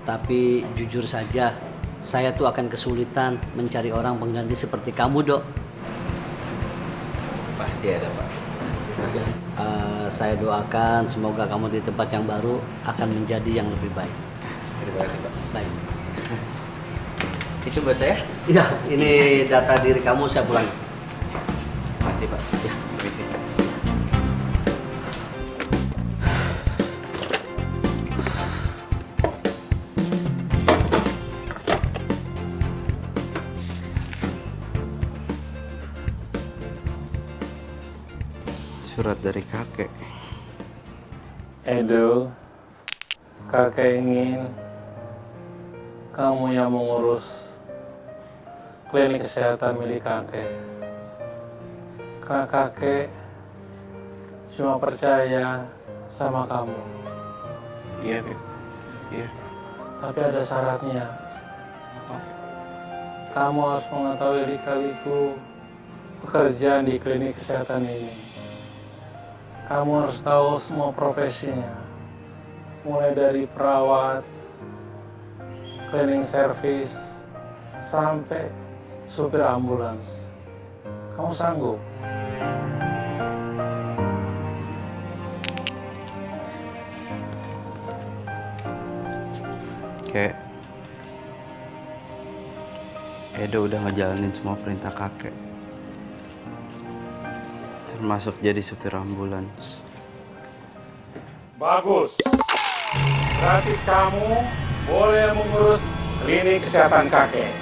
Tapi jujur saja, saya tuh akan kesulitan mencari orang pengganti seperti kamu, Dok. Pasti ada, Pak. Pasti. Saya doakan semoga kamu di tempat yang baru akan menjadi yang lebih baik. Terima kasih, Pak. Baik. Itu buat saya? Iya, ini data diri kamu, saya pulang. Makasih, Pak. Ya, permisi. Surat dari kakek. Edo, kakek ingin kamu yang mengurus klinik kesehatan milik kakek. Karena kakek cuma percaya sama kamu. Iya, Beb. Iya. Tapi ada syaratnya. Kamu harus mengetahui lika-liku pekerjaan di klinik kesehatan ini. Kamu harus tahu semua profesinya. Mulai dari perawat, cleaning service, sampai supir ambulans. Kamu sanggup? Kek, Edo udah ngejalanin semua perintah kakek. Termasuk jadi supir ambulans. Bagus. Berarti kamu boleh mengurus klinik kesehatan kakek.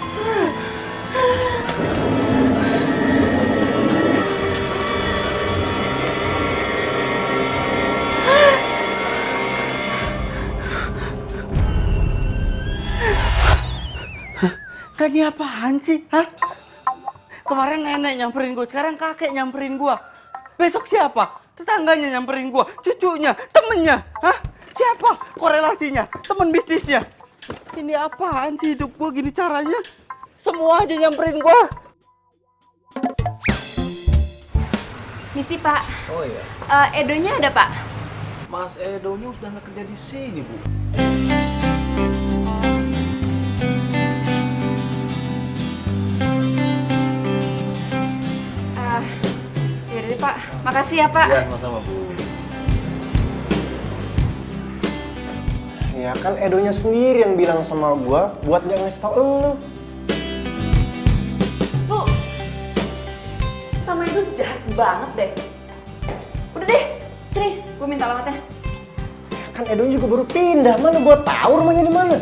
Ini apaan sih? Hah? Kemarin nenek nyamperin gue, sekarang kakek nyamperin gue. Besok siapa? Tetangganya nyamperin gue, cucunya, temennya. Hah? Siapa? Korelasinya, temen bisnisnya. Ini apaan sih hidup gue gini caranya? Semua aja nyamperin gue. Misi, Pak. Oh iya. Edonya ada, Pak? Mas Edonya sudah nggak kerja di sini, Bu. Yaudah deh, Pak. Makasih ya, Pak. Ya, sama-sama, Bu. Ya kan Edonya sendiri yang bilang sama gua buat gak ngasih tau elu. Bu, sama Edo jahat banget deh. Udah deh, sini, gue minta alamatnya. Kan Edonya juga baru pindah, mana gua tahu rumahnya di mana.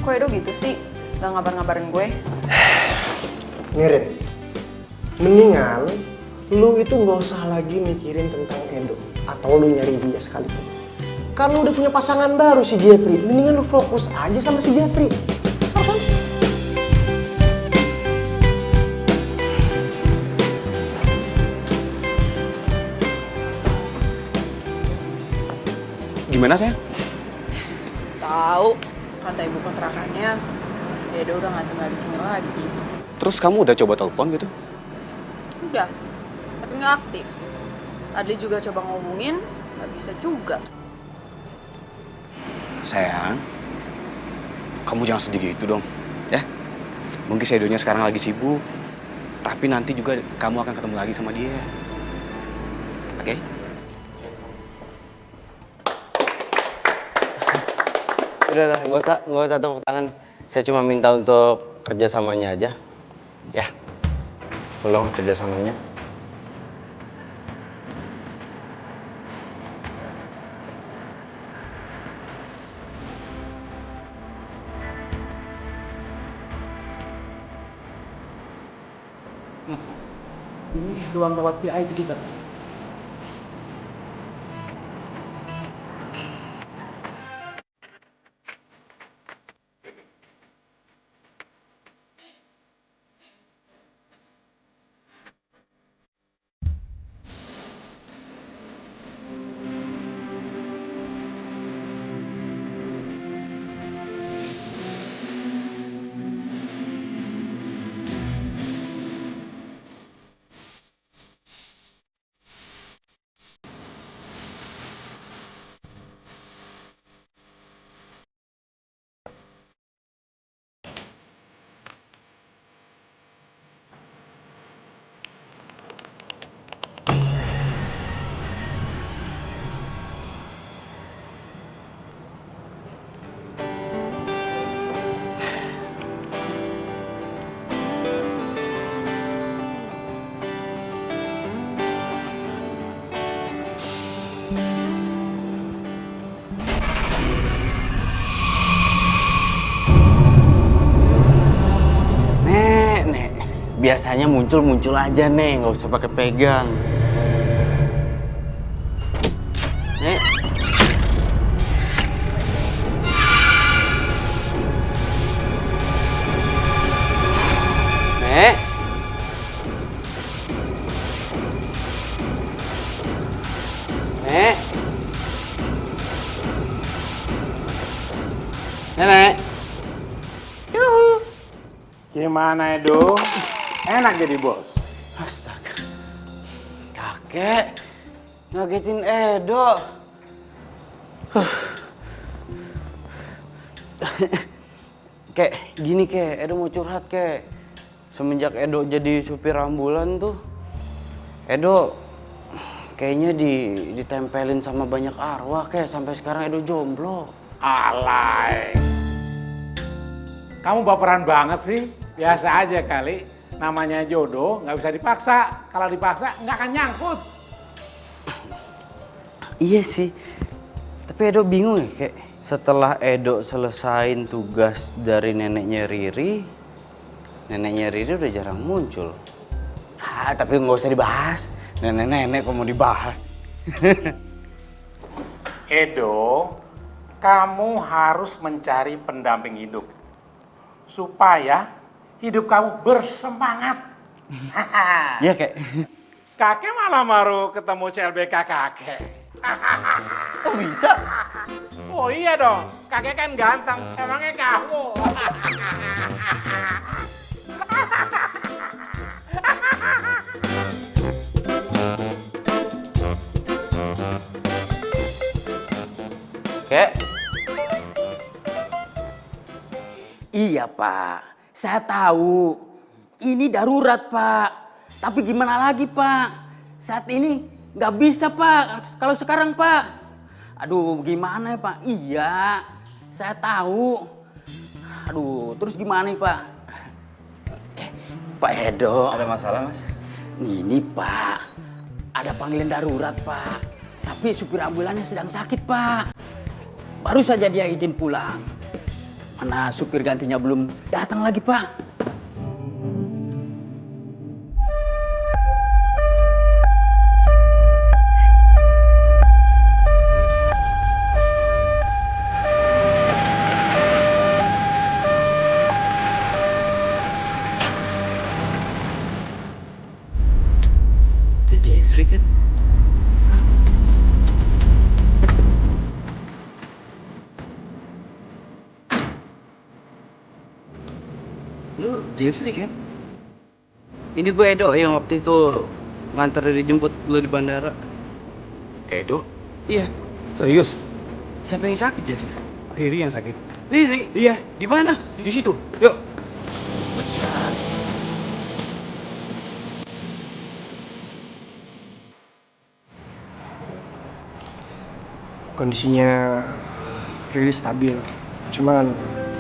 Kok Edo gitu sih? Gak ngabar-ngabarin gue? Mirip. Mendingan lu itu nggak usah lagi mikirin tentang Edo atau lu nyari dia sekalipun. Kan lu udah punya pasangan baru si Jeffrey. Mendingan lu fokus aja sama si Jeffrey. Gimana sayang? Tahu, kata ibu kontrakannya, Edo udah gak tinggal di sini lagi. Terus kamu udah coba telepon gitu? Udah, tapi nggak aktif. Adli juga coba ngomongin, nggak bisa juga. Sayang, kamu jangan sedih gitu dong, ya. Mungkin si Edonya sekarang lagi sibuk, tapi nanti juga kamu akan ketemu lagi sama dia. Oke? Udah, nggak usah tepuk tangan. Saya cuma minta untuk kerjasamanya aja. Ya, belum kerjasamanya. Ini ruang rawat VIP kita. Biasanya muncul aja nih, nggak usah pakai pegang. Nek. Nek. Nek. Nenek. Yuhu. Gimana Edo? Enak jadi bos. Astaga. Kakek ngagetin Edo. Kek, gini kek, Edo mau curhat kek. Semenjak Edo jadi supir ambulan tuh, Edo kayaknya ditempelin sama banyak arwah kek. Sampai sekarang Edo jomblo. Alay. Kamu baperan banget sih. Biasa aja kali. Namanya jodoh nggak bisa dipaksa. Kalau dipaksa nggak akan nyangkut. Iya sih. Tapi Edo bingung ya kayak setelah Edo selesain tugas dari neneknya Riri udah jarang muncul. Tapi nggak usah dibahas. Nenek-nenek kok mau dibahas. Edo, kamu harus mencari pendamping hidup. Supaya hidup kamu bersemangat. Iya kek. Kakek malah baru ketemu CLBK kakek. Kok bisa? Oh iya dong, kakek kan ganteng. Emangnya kamu? Kek. Iya Pak, saya tahu ini darurat Pak. Tapi gimana lagi Pak? Saat ini nggak bisa Pak. Kalau sekarang Pak, aduh gimana ya Pak? Iya, saya tahu. Aduh, terus gimana nih Pak? Pak Edo. Ada masalah Mas? Ini Pak, ada panggilan darurat Pak. Tapi supir ambulannya sedang sakit Pak. Baru saja dia izin pulang. Mana supir gantinya belum datang lagi Pak. Itu Jeffrey kan? Lu Jeffrey kan? Ini gue Edo yang waktu itu nganter dijemput lu di bandara. Edo? Iya. Serius? Siapa yang sakit Jeffrey? Riri yang sakit. Riri? Iya. Di mana? Di situ. Yuk. Kondisinya Riri stabil, cuman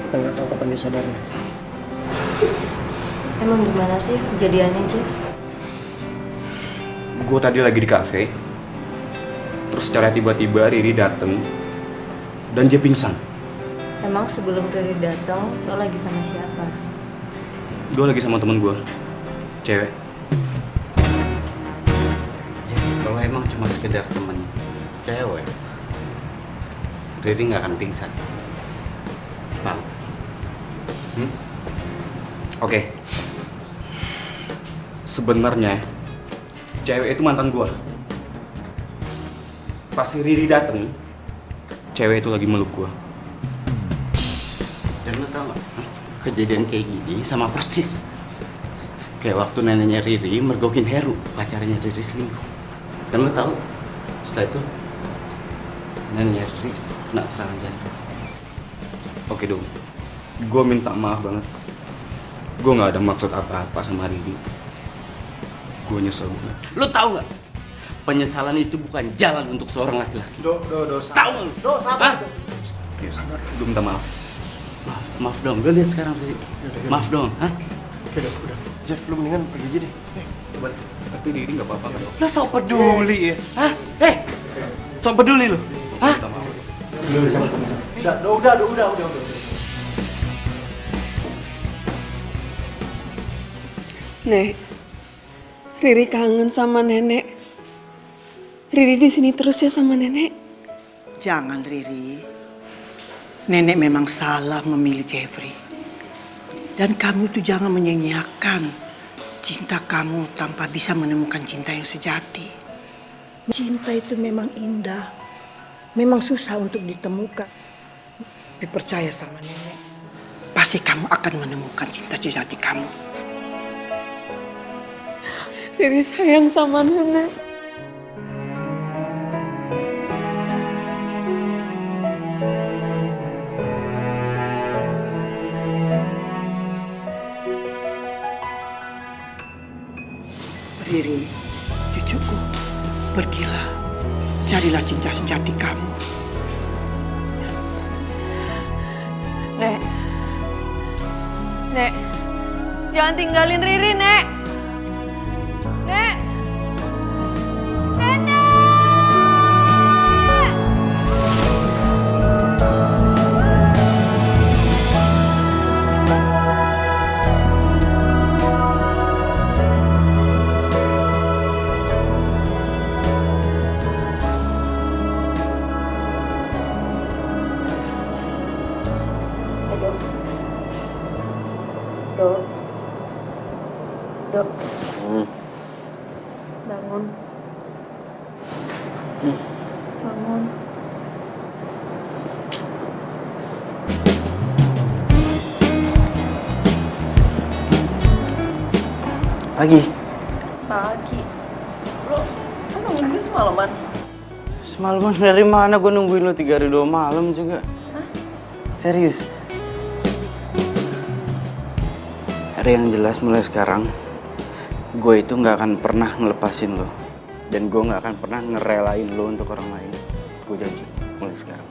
kita nggak tahu kapan dia sadarnya. Emang gimana sih kejadiannya, Jeff? Gue tadi lagi di kafe, terus secara tiba-tiba Riri dateng dan dia pingsan. Emang sebelum Riri datang, lo lagi sama siapa? Gue lagi sama temen gue, cewek. sekedar temen cewek, Riri nggak akan pingsan. Paham? Oke. Sebenarnya cewek itu mantan gua. Pas si Riri dateng, cewek itu lagi meluk gua. Dan lo tau gak, kejadian kayak gini sama persis kayak waktu neneknya Riri mergokin Heru, pacarnya Riri selingkuh. Dan lo tau, setelah itu neneknya Riri kena serangan jantung. Oke dong, gua minta maaf banget. Gua nggak ada maksud apa-apa sama Riri. Gua nyesel banget. Lo tau gak, penyesalan itu bukan jalan untuk seorang laki-laki. Tahu nggak lo? Sabar. Ya sabar, gua minta maaf. Maaf dong, lo lihat sekarang Riri. Maaf dong, hah? Oke dong, udah. Jeff, lu mendingan pergi aja deh. Balik. Tapi Riri nggak apa-apa kan? Lo sok peduli ya? Hah? Sok peduli lo? Hah? Udah. Nek, Riri kangen sama nenek. Riri di sini terus ya sama nenek. Jangan, Riri. Nenek memang salah memilih Jeffrey. Dan kamu itu jangan menyanyiakan cinta kamu tanpa bisa menemukan cinta yang sejati. Cinta itu memang indah. Memang susah untuk ditemukan. Tapi percaya sama nenek. Pasti kamu akan menemukan cinta sejati kamu. Riri sayang sama nenek. Riri, cucuku, pergilah, carilah cinta sejati kamu. Nek, jangan tinggalin Riri, Nek. Nek. Dok. Bangun. Bangun. Pagi. Lo nungguin gue semalaman? Semalaman dari mana gue nungguin lo 3 hari 2 malam juga. Hah? Serius. Ada yang jelas mulai sekarang, gue itu nggak akan pernah ngelepasin lo. Dan gue nggak akan pernah ngerelain lo untuk orang lain. Gue janji, mulai sekarang.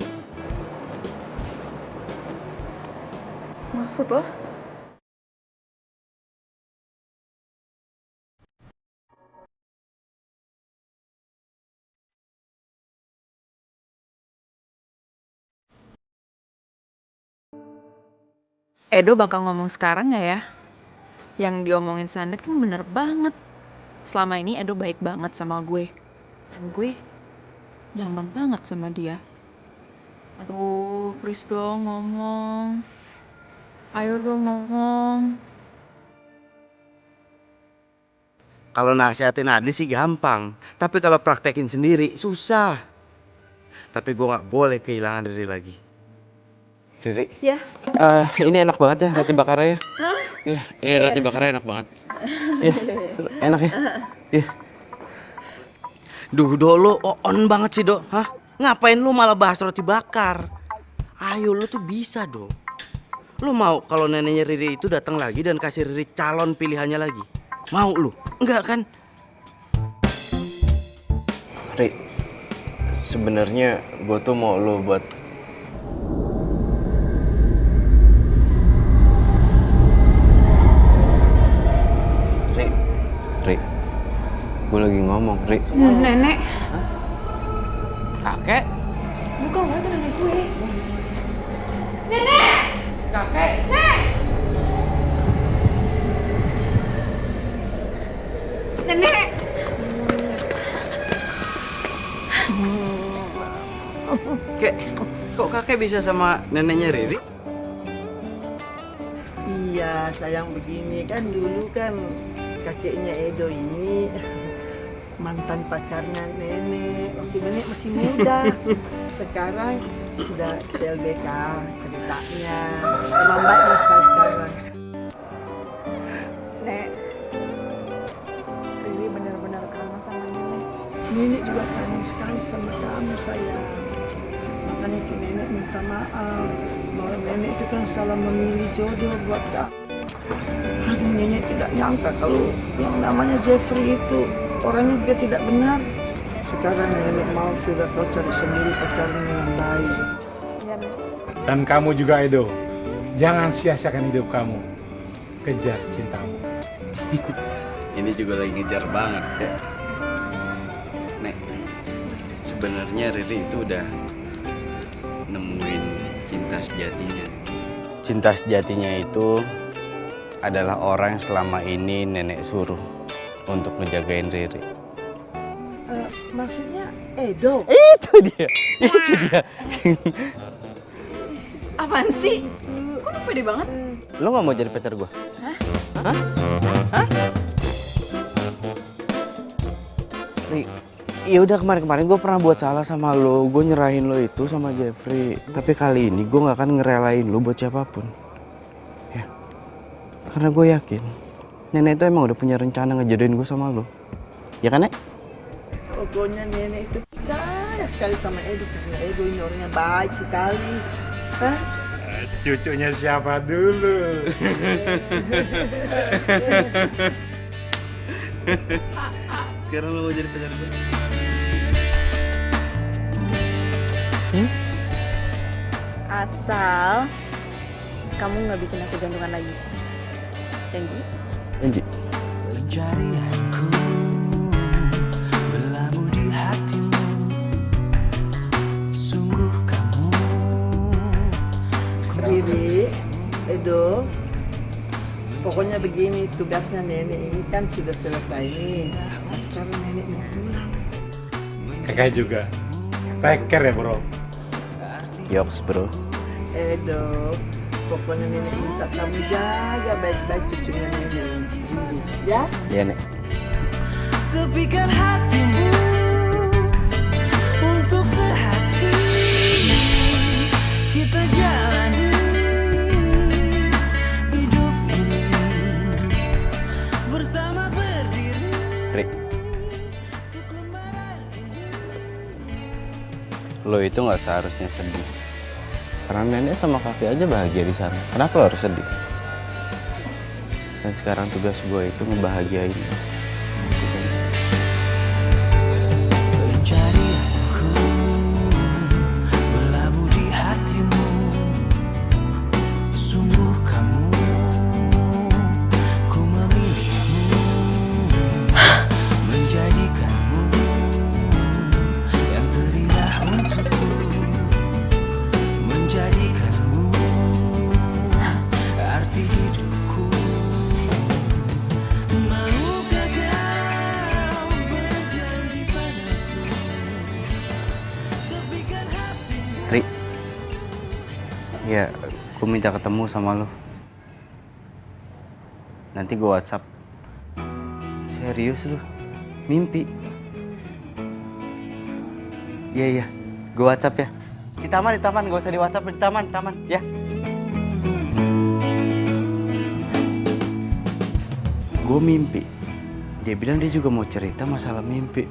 Maksud lo? Edo bakal ngomong sekarang nggak ya? Yang diomongin Sandet kan bener banget. Selama ini Edo baik banget sama gue. Dan gue nyaman banget sama dia. Aduh, please dong ngomong. Ayo dong ngomong. Kalau nasihatin Adli sih gampang, tapi kalau praktekin sendiri susah. Tapi gue nggak boleh kehilangan Riri lagi. Riri? Ya. Ini enak banget ya roti bakarnya. Hah? Iya, roti bakarnya enak banget. Iya, enak ya. Iya. Duh, Do, lo on banget sih, Do. Hah? Ngapain lu malah bahas roti bakar? Ayo, lu tuh bisa, Do. Lu mau kalau neneknya Riri itu datang lagi dan kasih Riri calon pilihannya lagi? Mau lu? Enggak kan? Ri, sebenarnya gue tuh mau lo buat Ri, gue lagi ngomong, Ri. Nenek. Kakek? Bukan, itu nenek gue. Nenek! Kakek! Nek! Nenek! Kek, kok kakek bisa sama neneknya Riri? Iya sayang, begini kan dulu kan kakeknya Edo ini mantan pacarnya nenek waktu nenek masih muda. Sekarang sudah CLBK ceritanya. Emang baik saya sekarang. Nek, Riri benar-benar kangen sama nenek. Nenek juga kangen sekali sama kamu sayang. Makanya itu nenek minta maaf bahwa nenek itu kan salah memilih jodoh buat kamu. Aduh, nenek tidak nyangka kalau yang namanya Jeffrey itu orangnya juga tidak benar. Sekarang nenek mau sudah kau cari sendiri pacarnya yang baik. Dan kamu juga Edo, jangan sia-siakan hidup kamu. Kejar cintamu. Ini juga lagi ngejar banget ya. Nek, sebenarnya Riri itu udah nemuin cinta sejatinya. Cinta sejatinya itu adalah orang yang selama ini nenek suruh untuk ngejagain Riri. Maksudnya Edo? Itu dia. Apaan sih? Kok lu pede banget? Lo nggak mau jadi pacar gua? Hah? Hah? Hah? Ya udah, kemarin gue pernah buat salah sama lo, gue nyerahin lo itu sama Jeffrey. Tapi kali ini gue nggak akan ngerelain lo buat siapapun. Ya, karena gue yakin nenek itu emang udah punya rencana ngejodohin gue sama lo. Ya kan, Nek? Pokoknya nenek itu percaya sekali sama Edo karena Edo ini orangnya baik sekali. Hah? Cucunya siapa dulu? Sekarang lo mau jadi pacar gue? Asal kamu nggak bikin aku jantungan lagi. Janji? Janji. Pencarianku berlabuh di hatimu. Sungguh kamu Riri, Edo, pokoknya begini, tugasnya nenek ini kan sudah selesai nih. Nah, sekarang nenek mau pulang. Kakak juga. Take care ya bro. Yoks bro. Edo, pokoknya nenek minta kamu jaga baik-baik cucunya nenek. Ya? Iya, Nek. tepikan hatimu untuk sehati kita jalani hidup ini bersama berdiri. Rik, lo itu nggak seharusnya sedih. Karena nenek sama kakek aja bahagia di sana. Kenapa lo harus sedih? Dan sekarang tugas gue itu ngebahagiain lo. Pencarianku berlabuh di hatimu. Sungguh kamu, ku memilihmu, menjadikanmu yang terindah untukku, menjadikanmu arti hidupku. Maukah kau berjanji padaku, tepikan hatimu. Rik, ya, gue minta ketemu sama lo. Nanti gue WhatsApp. Serius lo? Mimpi? Iya, gue WhatsApp ya. Di taman, gak usah di WhatsApp, di taman, ya. Gue mimpi. Dia bilang dia juga mau cerita masalah mimpi.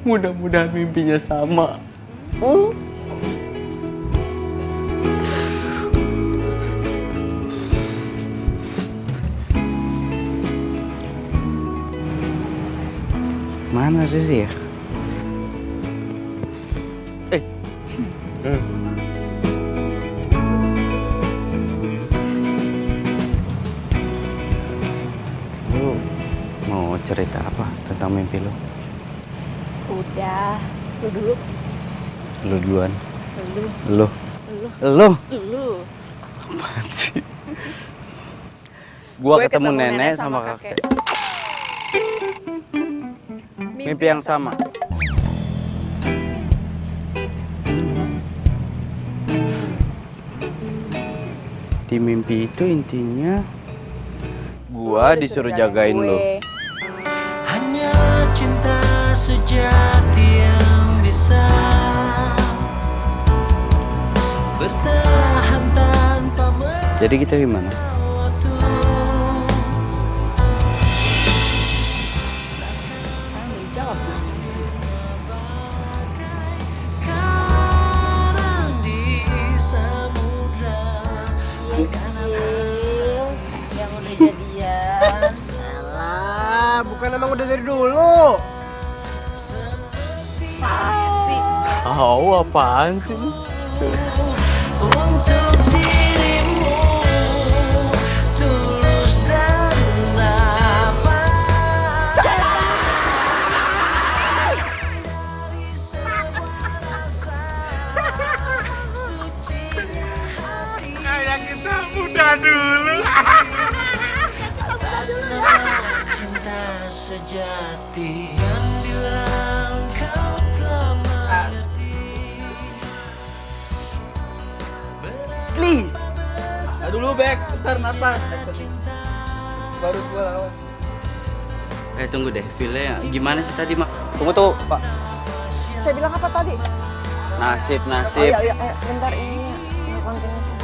Mudah-mudahan mimpinya sama. Mana Riri ya? Lu mau cerita apa tentang mimpi lu? Udah, lu dulu. Lu duluan. Lu. Lu. Lu. Apaan sih? Gua ketemu nenek sama kakek. Mimpi yang sama. Di mimpi itu intinya gua disuruh jagain lo. Hanya cinta sejati yang bisa bertahan tanpa Jadi kita gimana? waktu. Karang di samudra. Yang udah jadian. Alah, bukan emang udah dari dulu. Oh, apaan sih? Untuk dirimu tulus dan nafas. Kayak kita muda dulu. Cinta sejati yang bilang kau telah mengerti. Li. Dulu Bek, bentar napas. Baru gua lawan. Tunggu deh, file gimana sih tadi, Mak? Tunggu tuh, Pak. Saya bilang apa tadi? Nasib. Oh iya, bentar ini konten itu.